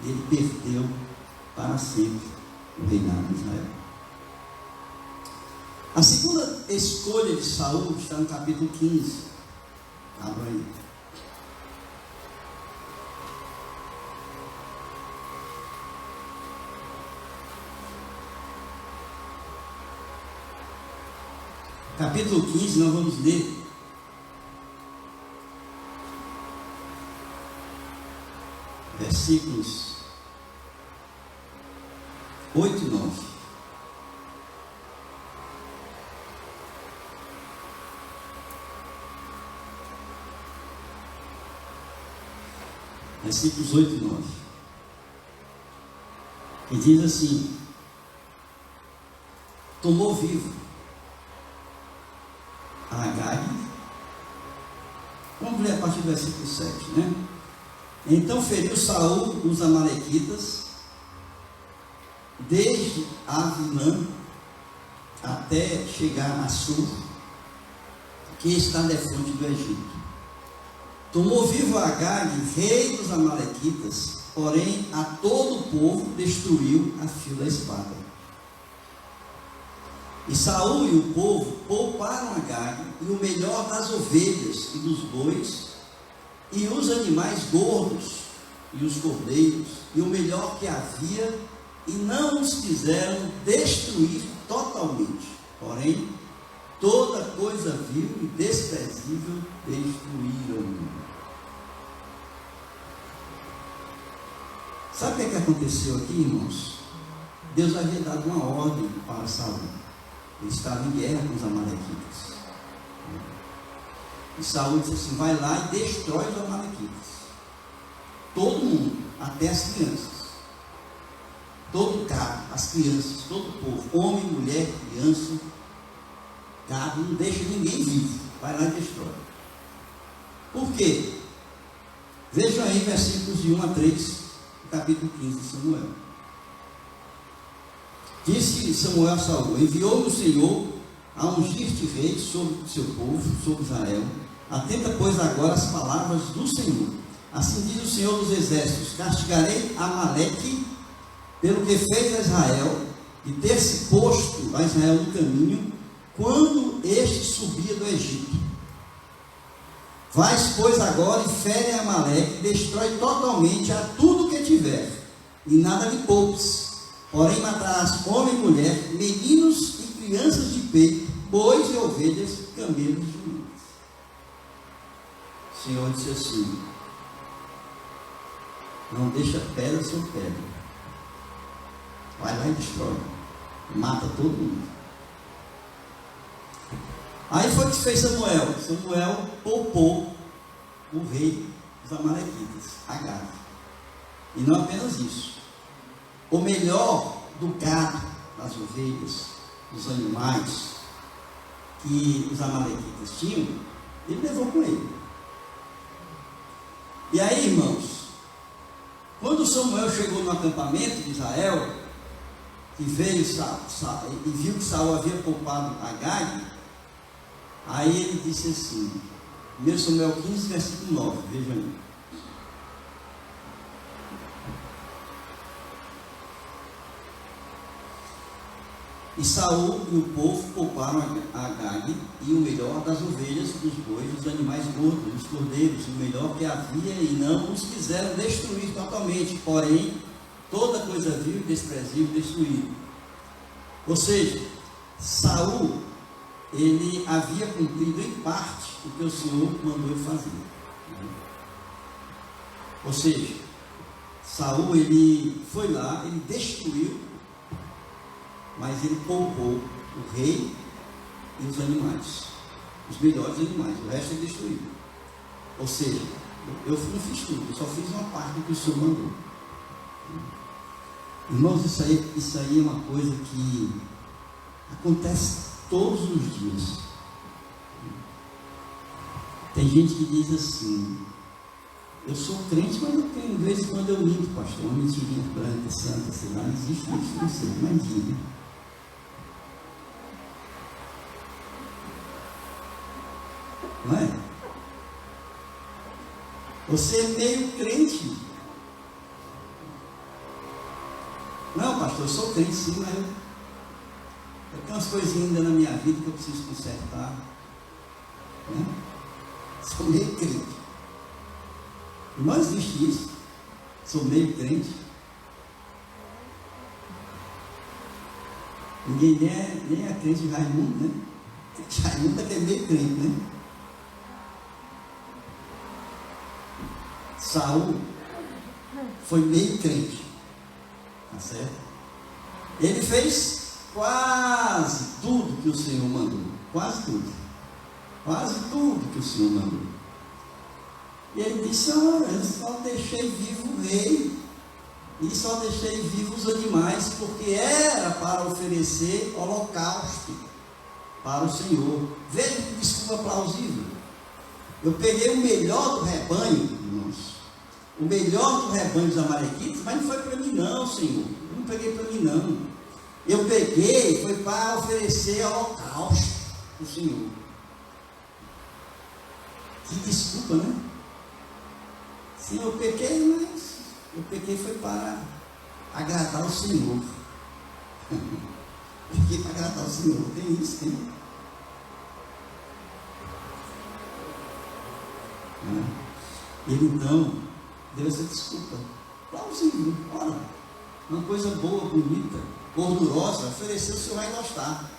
Ele perdeu para sempre o reinado de Israel. A segunda escolha de Saul está no capítulo 15. Abra aí. Capítulo 15, nós vamos ler versículos 8 e 9. Versículos 8 e 9. Que diz assim: tomou vivo Agag. Vamos ler a partir do versículo 7, né? Então feriu Saul os amalequitas, desde Avilã até chegar a Sur, que está defronte do Egito. Tomou vivo Agag, rei dos amalequitas, porém a todo o povo destruiu a fio da espada. E Saul e o povo pouparam Agag e o melhor das ovelhas e dos bois, e os animais gordos, e os cordeiros, e o melhor que havia, e não os quiseram destruir totalmente. Porém, toda coisa vil e desprezível destruíram. Sabe o que aconteceu aqui, irmãos? Deus havia dado uma ordem para Saul. Ele estava em guerra com os amalequitas. E Saul disse assim: vai lá e destrói os amalequitas. Todo mundo, até as crianças. Todo gado, as crianças, todo o povo, homem, mulher, criança, gado, não deixa ninguém vivo. Vai lá e destrói. Por quê? Vejam aí versículos de 1 a 3, do capítulo 15 de Samuel. Disse Samuel a Saul: enviou-me o Senhor a ungir-te rei sobre o seu povo, sobre Israel. Atenta, pois, agora as palavras do Senhor. Assim diz o Senhor dos Exércitos: castigarei Amaleque pelo que fez a Israel, e ter se posto a Israel no caminho, quando este subia do Egito. Vais, pois, agora e fere Amaleque, destrói totalmente a tudo que tiver, e nada lhe poupes. Porém matarás homem e mulher, meninos e crianças de peito, bois e ovelhas, camelos e jumentos. O Senhor disse assim: não deixa pedra sobre pedra. Vai lá e destrói. Mata todo mundo. Aí foi o que fez Samuel. Samuel poupou o rei dos amalequitas, Agag. E não apenas isso. O melhor do gado, das ovelhas, dos animais que os amalequitas tinham, ele levou com ele. E aí, irmãos, quando Samuel chegou no acampamento de Israel, e veio e viu que Saul havia poupado Agag, aí ele disse assim, 1 Samuel 15, versículo 9, vejam aí. E Saul e o povo pouparam Agag e o melhor das ovelhas, dos bois, dos animais gordos, dos cordeiros, o melhor que havia, e não os quiseram destruir totalmente, porém toda coisa vil e desprezível destruíram. Ou seja, Saul, ele havia cumprido em parte o que o Senhor mandou ele fazer. Ou seja, Saul, ele foi lá, ele destruiu, mas ele poupou o rei e os animais, os melhores animais, o resto ele destruiu. Ou seja, eu não fiz tudo, eu só fiz uma parte do que o Senhor mandou. Irmãos, isso aí é uma coisa que acontece todos os dias. Tem gente que diz assim: eu sou crente, mas eu tenho, de vez em quando eu minto, pastor, uma mentirinha branca, santa, sei lá, não existe isso, não sei, mas diga. Não é? Você é meio crente. Não, pastor, eu sou crente sim, mas eu tenho umas coisinhas ainda na minha vida que eu preciso consertar. Né? Sou meio crente. Não existe isso. Sou meio crente. Ninguém nem é crente de Raimundo, né? Raimundo é meio crente, né? Saul foi meio crente. Tá certo? Ele fez quase tudo que o Senhor mandou. Quase tudo. Quase tudo que o Senhor mandou. E ele disse: olha, eu só deixei vivo o rei e só deixei vivos os animais, porque era para oferecer holocausto para o Senhor. Veja que desculpa plausível. Eu peguei o melhor do rebanho, irmãos, o melhor do rebanho dos amalequitas, mas não foi para mim não, Senhor. Eu não peguei para mim não. Eu peguei, foi para oferecer holocausto para o Senhor. Que desculpa, né? Sim, eu pequei, mas eu pequei foi para agradar o Senhor. Pequei para agradar o Senhor. Tem isso, tem. Ele então deu essa desculpa. Plausível, ora, uma coisa boa, bonita, gordurosa, oferecer, o Senhor vai gostar.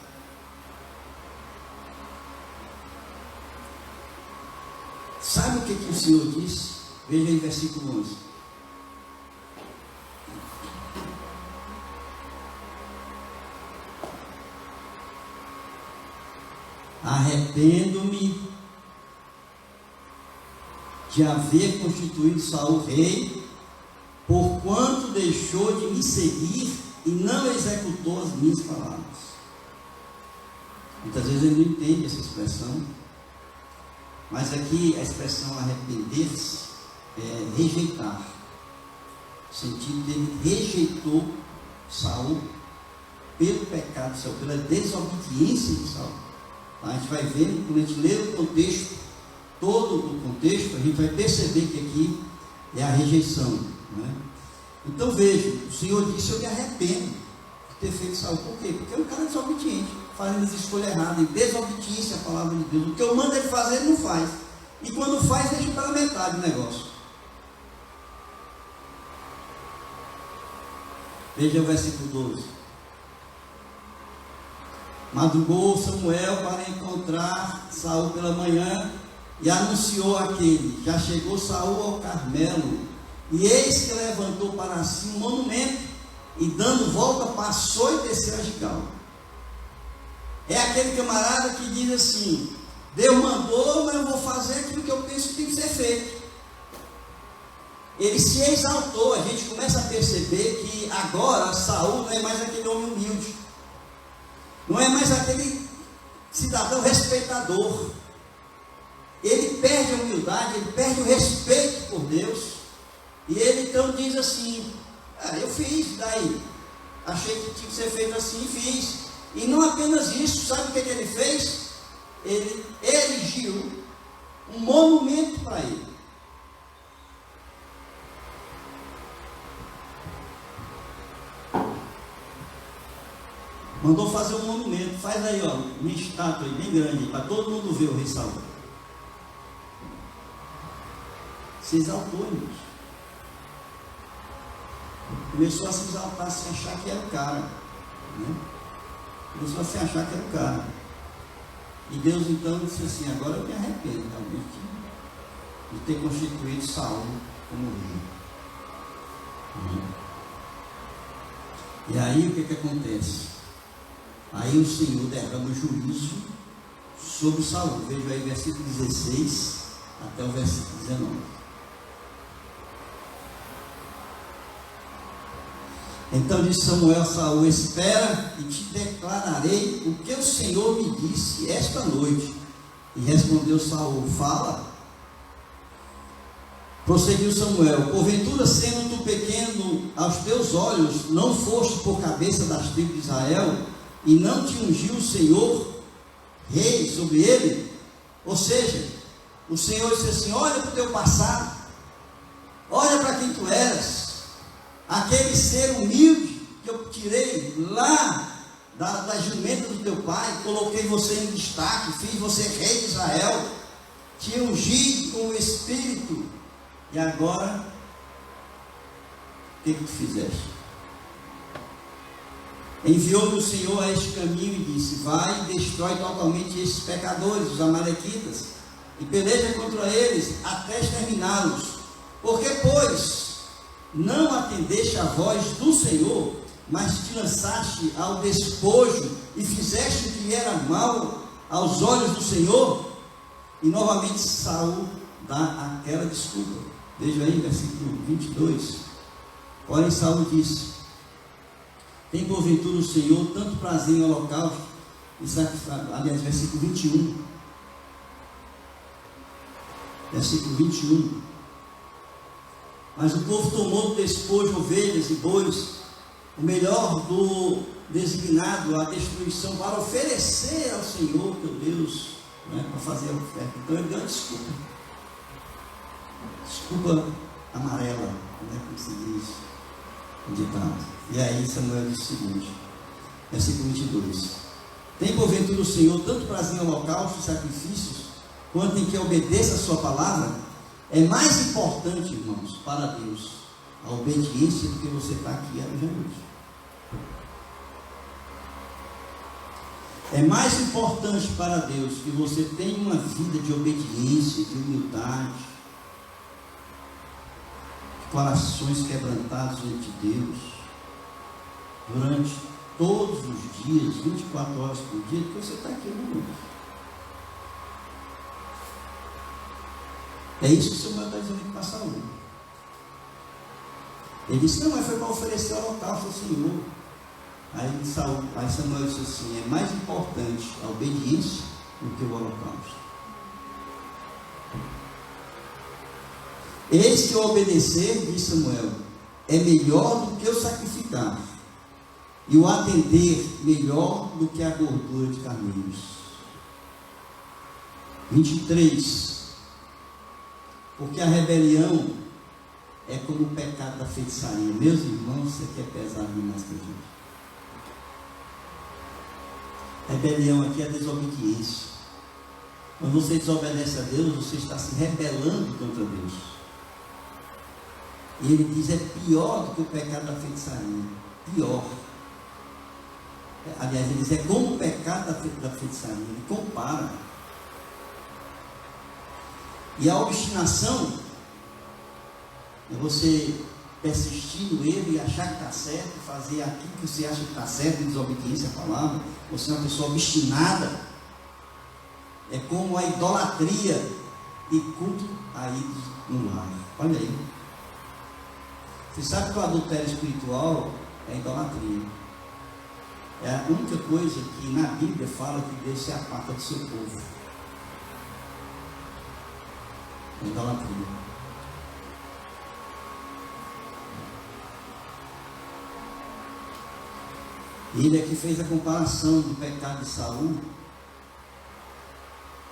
Sabe o que o Senhor disse? Veja aí versículo 11. Arrependo-me de haver constituído Saul rei, porquanto deixou de me seguir e não executou as minhas palavras. Muitas vezes ele não entende essa expressão, mas aqui a expressão arrepender-se é rejeitar. O sentido dele rejeitou Saul pelo pecado de Saul, pela desobediência de Saul. A gente vai ver, quando a gente lê o contexto, todo o contexto, a gente vai perceber que aqui é a rejeição. Né? Então veja, o Senhor disse: eu me arrependo de ter feito Saul. Por quê? Porque é um cara desobediente, fazendo as escolhas erradas, em desobediência à palavra de Deus. O que eu mando ele fazer, ele não faz. E quando faz, deixa pela metade o negócio. Veja o versículo 12. Madrugou Samuel para encontrar Saul pela manhã e anunciou aquele: já chegou Saul ao Carmelo, e eis que levantou para si um monumento, e dando volta passou e desceu a Gilgal. É aquele camarada que diz assim: Deus mandou, mas eu vou fazer aquilo que eu penso que tem que ser feito. Ele se exaltou. A gente começa a perceber que agora Saul não é mais aquele homem humilde, não é mais aquele cidadão respeitador. Ele perde a humildade, ele perde o respeito por Deus, e ele então diz assim: eu fiz, daí achei que tinha que ser feito assim, fiz. E não apenas isso, sabe o que ele fez? Ele erigiu um monumento para ele. Mandou fazer um monumento. Faz aí, ó, uma estátua aí, bem grande, para todo mundo ver o rei Saul. Se exaltou, irmãos. Começou a se exaltar, a se achar que era o cara, né? Começou a se achar que era o cara. E Deus então disse assim: agora eu me arrependo realmente de ter constituído Saul como rei. E aí o que acontece? Aí o Senhor derrama juízo sobre Saul. Veja aí versículo 16 até o versículo 19. Então disse Samuel a Saul: espera e te declararei o que o Senhor me disse esta noite. E respondeu Saul: fala. Prosseguiu Samuel: porventura, sendo tu pequeno aos teus olhos, não foste por cabeça das tribos de Israel, e não te ungiu o Senhor rei sobre ele? Ou seja, o Senhor disse assim: olha para o teu passado, olha para quem tu eras, aquele ser humilde que eu tirei lá da jumenta do teu pai, coloquei você em destaque, fiz você rei de Israel, te ungi com o Espírito, e agora o que tu fizeste? Enviou-me o Senhor a este caminho e disse: vai e destrói totalmente estes pecadores, os amalequitas, e peleja contra eles até exterminá-los. Porque, pois, não atendeste a voz do Senhor, mas te lançaste ao despojo e fizeste o que era mal aos olhos do Senhor? E novamente Saul dá aquela desculpa. Veja aí, versículo 22. Porém Saul disse: tem porventura o Senhor tanto prazer em holocausto e sacrifício? Aliás, versículo 21. Versículo 21. Mas o povo tomou do despojo ovelhas e bois, o melhor do designado à destruição, para oferecer ao Senhor teu Deus, para fazer a oferta. Então ele deu uma desculpa. Desculpa amarela, como se diz o ditado. E aí Samuel disse o seguinte, versículo 22. Tem porventura o Senhor tanto prazer em holocausto e sacrifícios, quanto em que obedeça a sua palavra? É mais importante, irmãos, para Deus, a obediência do que você está aqui hoje. É mais importante para Deus que você tenha uma vida de obediência, de humildade, de corações quebrantados diante de Deus, durante todos os dias, 24 horas por dia, do que você está aqui no mundo. É isso que o Senhor está dizendo para Saul. Ele disse: não, mas foi para oferecer o holocausto ao Senhor. Aí Samuel disse assim: é mais importante a obediência do que o holocausto. Eis que o obedecer, disse Samuel, é melhor do que o sacrificar, e o atender melhor do que a gordura de carneiros. 23. Porque a rebelião é como o pecado da feitiçaria. Meus irmãos, isso aqui é pesado demais para a gente. Rebelião aqui é desobediência. Quando você desobedece a Deus, você está se rebelando contra Deus. E ele diz: é pior do que o pecado da feitiçaria. Pior. Aliás, ele diz: é como o pecado da feitiçaria. Ele compara. E a obstinação é você persistir no erro e achar que está certo, fazer aquilo que você acha que está certo, em desobediência à palavra. Você é uma pessoa obstinada. É como a idolatria e culto a ídolos no lar. Olha aí. Você sabe que o adultério espiritual é idolatria. É a única coisa que na Bíblia fala que Deus se aparta do seu povo. Idolatria. Ele aqui fez a comparação do pecado de Saul,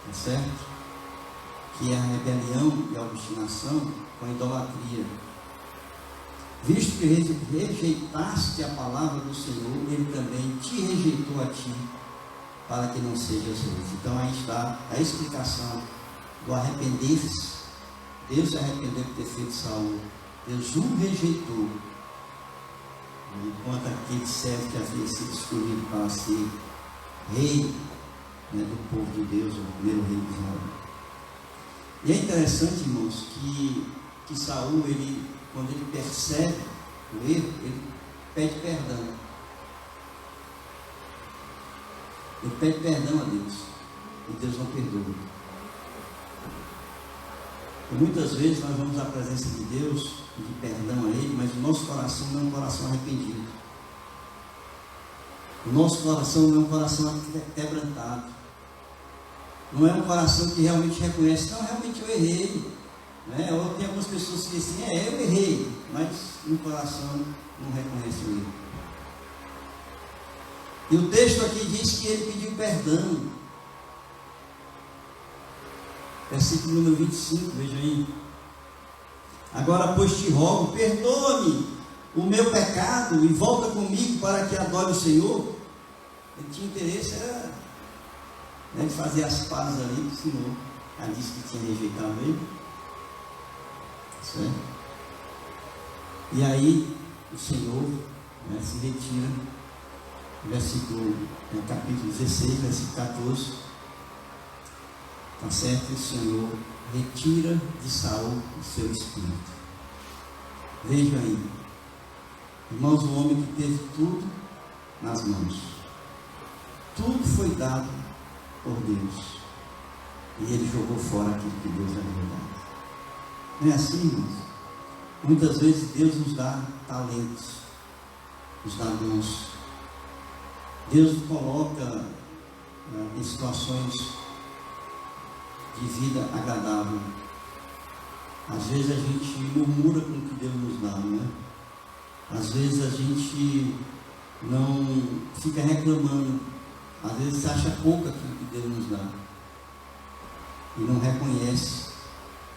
tá certo? Que é a rebelião e a obstinação com a idolatria. Visto que rejeitaste a palavra do Senhor, ele também te rejeitou a ti, para que não sejas rei. Então aí está a explicação do arrepender-se. Deus se arrependeu de ter feito Saul. Deus o rejeitou, enquanto aquele servo que havia sido escolhido para ser rei, do povo de Deus, o primeiro rei de Israel. E é interessante, irmãos, que Saul, quando ele percebe o erro, ele pede perdão. Ele pede perdão a Deus. E Deus não perdoa. E muitas vezes nós vamos à presença de Deus, pedir perdão a Ele, mas o nosso coração não é um coração arrependido. O nosso coração não é um coração quebrantado. Não é um coração que realmente reconhece, não, realmente eu errei. Né? Ou tem algumas pessoas que dizem assim, eu errei, mas no coração não reconhece o erro. E o texto aqui diz que ele pediu perdão. Versículo número 25, veja aí. Agora, pois te rogo, perdoa-me o meu pecado e volta comigo para que adore o Senhor. Ele tinha interesse, era de fazer as pazes ali, porque o Senhor já disse que tinha rejeitado ele. Certo? E aí, o Senhor se retira, capítulo 16, versículo 14. Está certo? O Senhor retira de Saul o seu espírito. Vejam aí, irmãos, um homem que teve tudo nas mãos. Tudo foi dado por Deus. E ele jogou fora aquilo que Deus havia dado. Não é assim, irmãos? Muitas vezes Deus nos dá talentos, nos dá dons. Deus nos coloca em situações de vida agradável. Às vezes a gente murmura com o que Deus nos dá, né? Às vezes a gente não fica reclamando. Às vezes se acha pouco aquilo que Deus nos dá e não reconhece,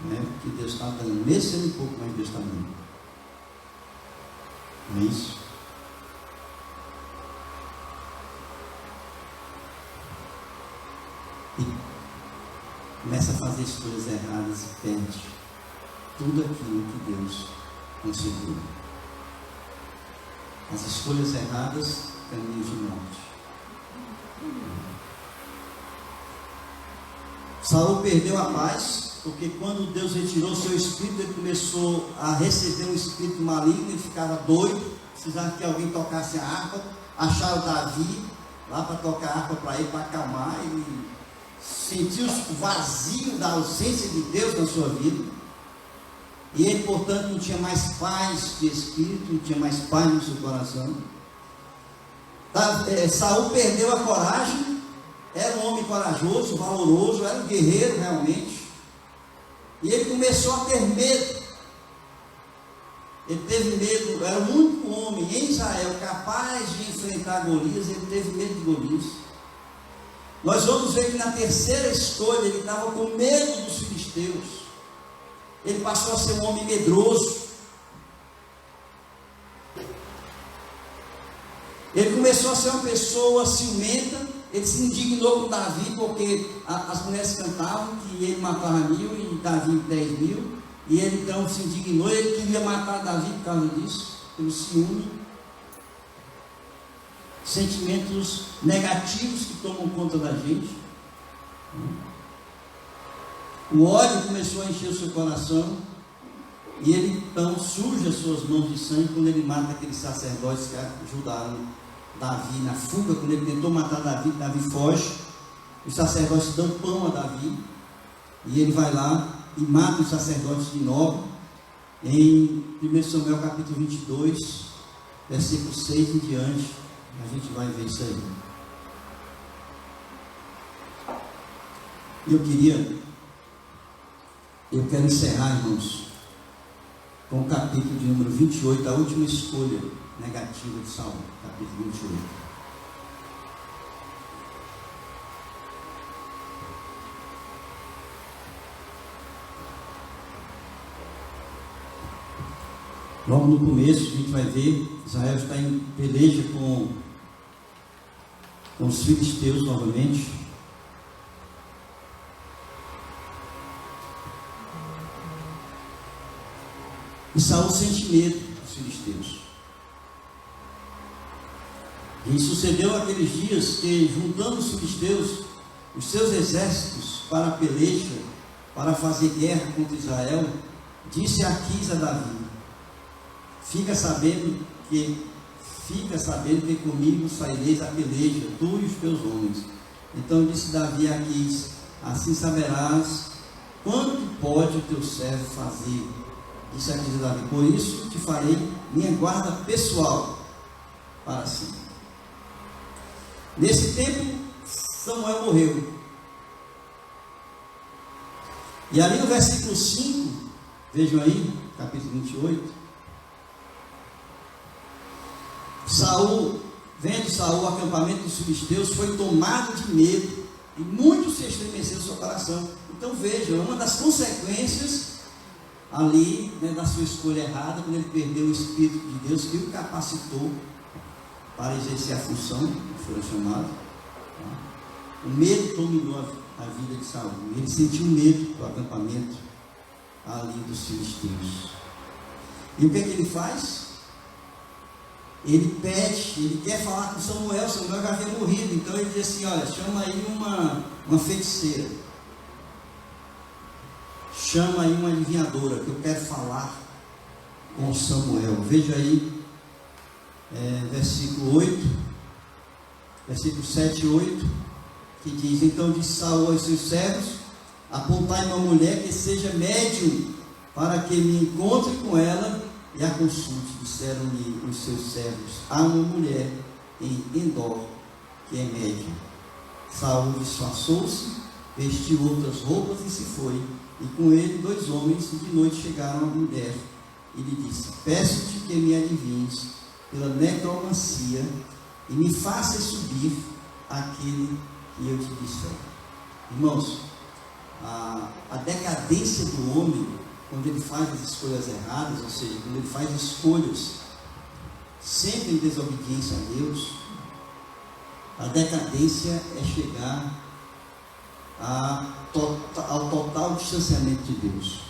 né, o que Deus está dando, mesmo sendo pouco, mas Deus está dando. Não é isso? E começa a fazer escolhas erradas e perde tudo aquilo que Deus concedeu. As escolhas erradas, caminhos de morte. Saul perdeu a paz, porque quando Deus retirou seu espírito, ele começou a receber um espírito maligno, ele ficava doido, precisava que alguém tocasse a harpa. Acharam Davi lá para tocar a harpa para ele, para acalmar. Ele sentiu o vazio da ausência de Deus na sua vida, e ele, portanto, não tinha mais paz de espírito, não tinha mais paz no seu coração. Saul perdeu a coragem. Era um homem corajoso, valoroso, era um guerreiro realmente, e ele começou a ter medo. Ele teve medo, era o único homem em Israel capaz de enfrentar Golias. Ele teve medo de Golias. Nós vamos ver que na terceira escolha ele estava com medo dos filisteus. Ele passou a ser um homem medroso. Ele começou a ser uma pessoa ciumenta. Ele se indignou com Davi, porque as mulheres cantavam que ele matava 1000 e Davi 10.000. E ele então se indignou. Ele queria matar Davi por causa disso, pelo ciúme. Sentimentos negativos que tomam conta da gente. O ódio começou a encher o seu coração, e ele então suja as suas mãos de sangue quando ele mata aqueles sacerdotes que ajudaram Davi na fuga. Quando ele tentou matar Davi, Davi foge. Os sacerdotes dão pão a Davi, e ele vai lá e mata os sacerdotes de Nob. Em 1 Samuel capítulo 22, versículo 6 em diante, a gente vai ver isso aí. Eu quero encerrar, irmãos, com o capítulo de número 28, a última escolha negativa de Saul, capítulo 28. Logo no começo, a gente vai ver, Israel está em peleja com os filisteus novamente. E Saul sente medo dos filisteus. E sucedeu aqueles dias que, juntando os filisteus, os seus exércitos para a peleja, para fazer guerra contra Israel, disse Aquis a Davi: Fica sabendo que comigo saireis a peleja, tu e os teus homens. Então disse Davi a Aquis: Assim saberás quanto pode o teu servo fazer. Disse Aquis a Davi: Por isso te farei minha guarda pessoal para sempre. Nesse tempo, Samuel morreu. E ali no versículo 5, vejam aí, capítulo 28, vendo Saul o acampamento dos filisteus, foi tomado de medo, e muito se estremeceu o seu coração. Então vejam, uma das consequências ali, né, da sua escolha errada, quando ele perdeu o Espírito de Deus, que o capacitou para exercer a função que foi chamado. O medo dominou a vida de Saul. Ele sentiu medo do acampamento ali dos filisteus. E o que é que ele faz? Ele pede, ele quer falar com Samuel. Samuel já havia morrido, então ele diz assim: olha, chama aí uma feiticeira, chama aí uma adivinhadora, que eu quero falar com Samuel. Veja aí, versículo 7 e 8, que diz: Então disse Saul aos seus servos: Apontai uma mulher que seja médium, para que me encontre com ela e a consulte. Disseram-lhe os seus servos: Há uma mulher em Endor que é médium. Saul disfarçou-se, vestiu outras roupas e se foi. E com ele 2 homens, e de noite chegaram à mulher e lhe disse: Peço-te que me adivinhes pela necromancia e me faças subir aquele que eu te disser. Irmãos, a decadência do homem, quando ele faz as escolhas erradas, ou seja, quando ele faz escolhas sempre em desobediência a Deus, a decadência é chegar ao total distanciamento de Deus.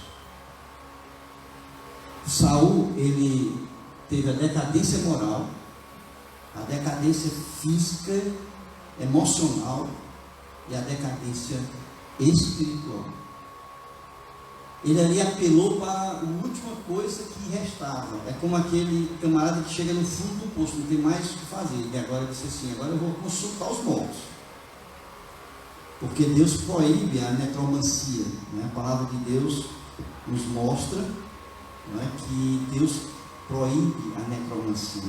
Saul, ele teve a decadência moral, a decadência física, emocional e a decadência espiritual. Ele ali apelou para a última coisa que restava. É como aquele camarada que chega no fundo do poço, não tem mais o que fazer. E agora disse assim: agora eu vou consultar os mortos. Porque Deus proíbe a necromancia. Né? A palavra de Deus nos mostra, né, que Deus proíbe a necromancia.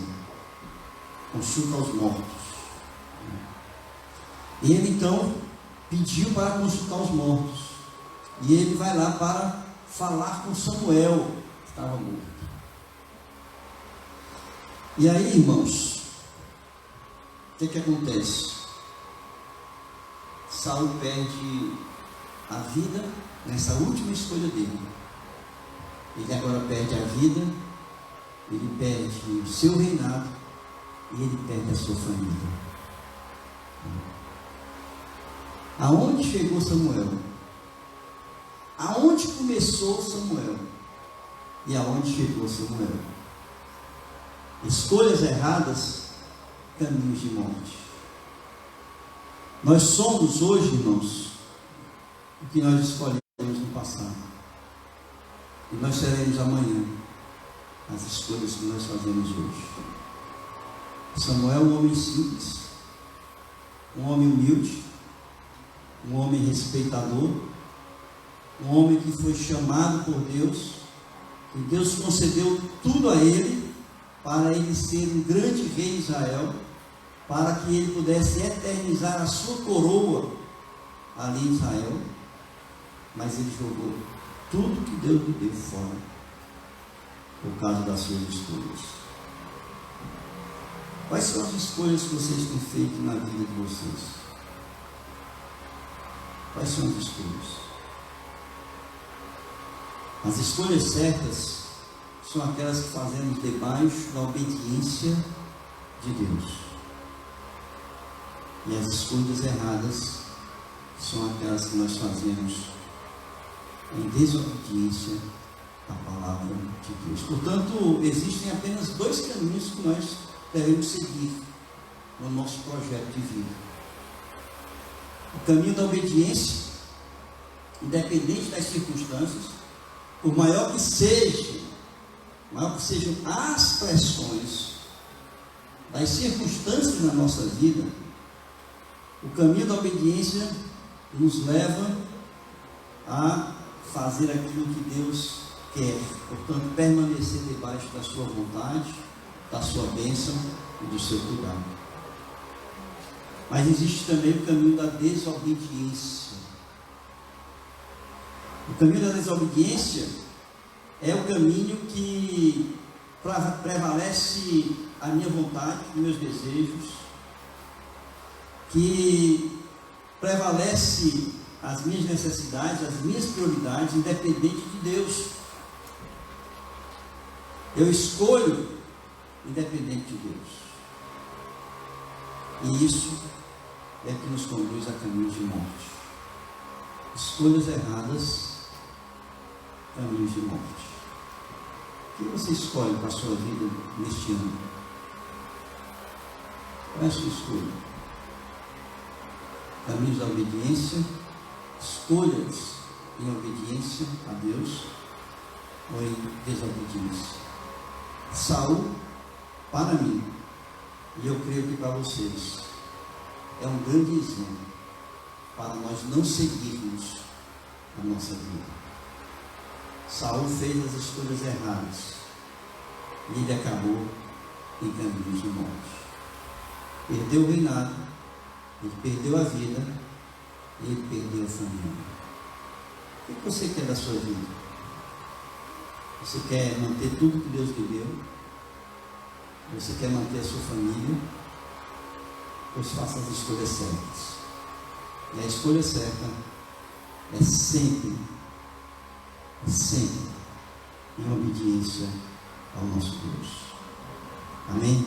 Consulta aos mortos. E ele então pediu para consultar os mortos. E ele vai lá para falar com Samuel, que estava morto. E aí, irmãos, o que acontece? Saul perde a vida nessa última escolha dele. Ele agora perde a vida, ele perde o seu reinado e ele perde a sua família. Aonde chegou Samuel? Aonde começou Samuel? E aonde chegou Samuel? Escolhas erradas, caminhos de morte. Nós somos hoje, irmãos, o que nós escolhemos no passado. E nós seremos amanhã as escolhas que nós fazemos hoje. Samuel é um homem simples, um homem humilde, um homem respeitador, um homem que foi chamado por Deus, e Deus concedeu tudo a ele, para ele ser um grande rei de Israel, para que ele pudesse eternizar a sua coroa ali em Israel. Mas ele jogou tudo que Deus lhe deu fora, por causa das suas escolhas. Quais são as escolhas que vocês têm feito na vida de vocês? Quais são as escolhas? As escolhas certas são aquelas que fazemos debaixo da obediência de Deus. E as escolhas erradas são aquelas que nós fazemos em desobediência à palavra de Deus. Portanto, existem apenas 2 caminhos que nós devemos seguir no nosso projeto de vida. O caminho da obediência, independente das circunstâncias, por maior que sejam as pressões das circunstâncias na nossa vida, o caminho da obediência nos leva a fazer aquilo que Deus quer, portanto, permanecer debaixo da sua vontade, da sua bênção e do seu cuidado. Mas existe também o caminho da desobediência. O caminho da desobediência é o caminho que prevalece a minha vontade, os meus desejos, que prevalece as minhas necessidades, as minhas prioridades, independente de Deus. Eu escolho independente de Deus. E isso é que nos conduz a caminhos de morte. Escolhas erradas, caminhos de morte. O que você escolhe para a sua vida neste ano? Qual é a sua escolha? Caminhos da obediência, escolhas em obediência a Deus ou em desobediência? Saul, para mim, e eu creio que para vocês, é um grande exemplo para nós não seguirmos a nossa vida. Saul fez as escolhas erradas e ele acabou em caminhos de morte. Perdeu o reinado, ele perdeu a vida e ele perdeu a família. O que você quer da sua vida? Você quer manter tudo que Deus lhe deu? Você quer manter a sua família? Pois faça as escolhas certas. E a escolha certa é sempre em obediência ao nosso Deus. Amém?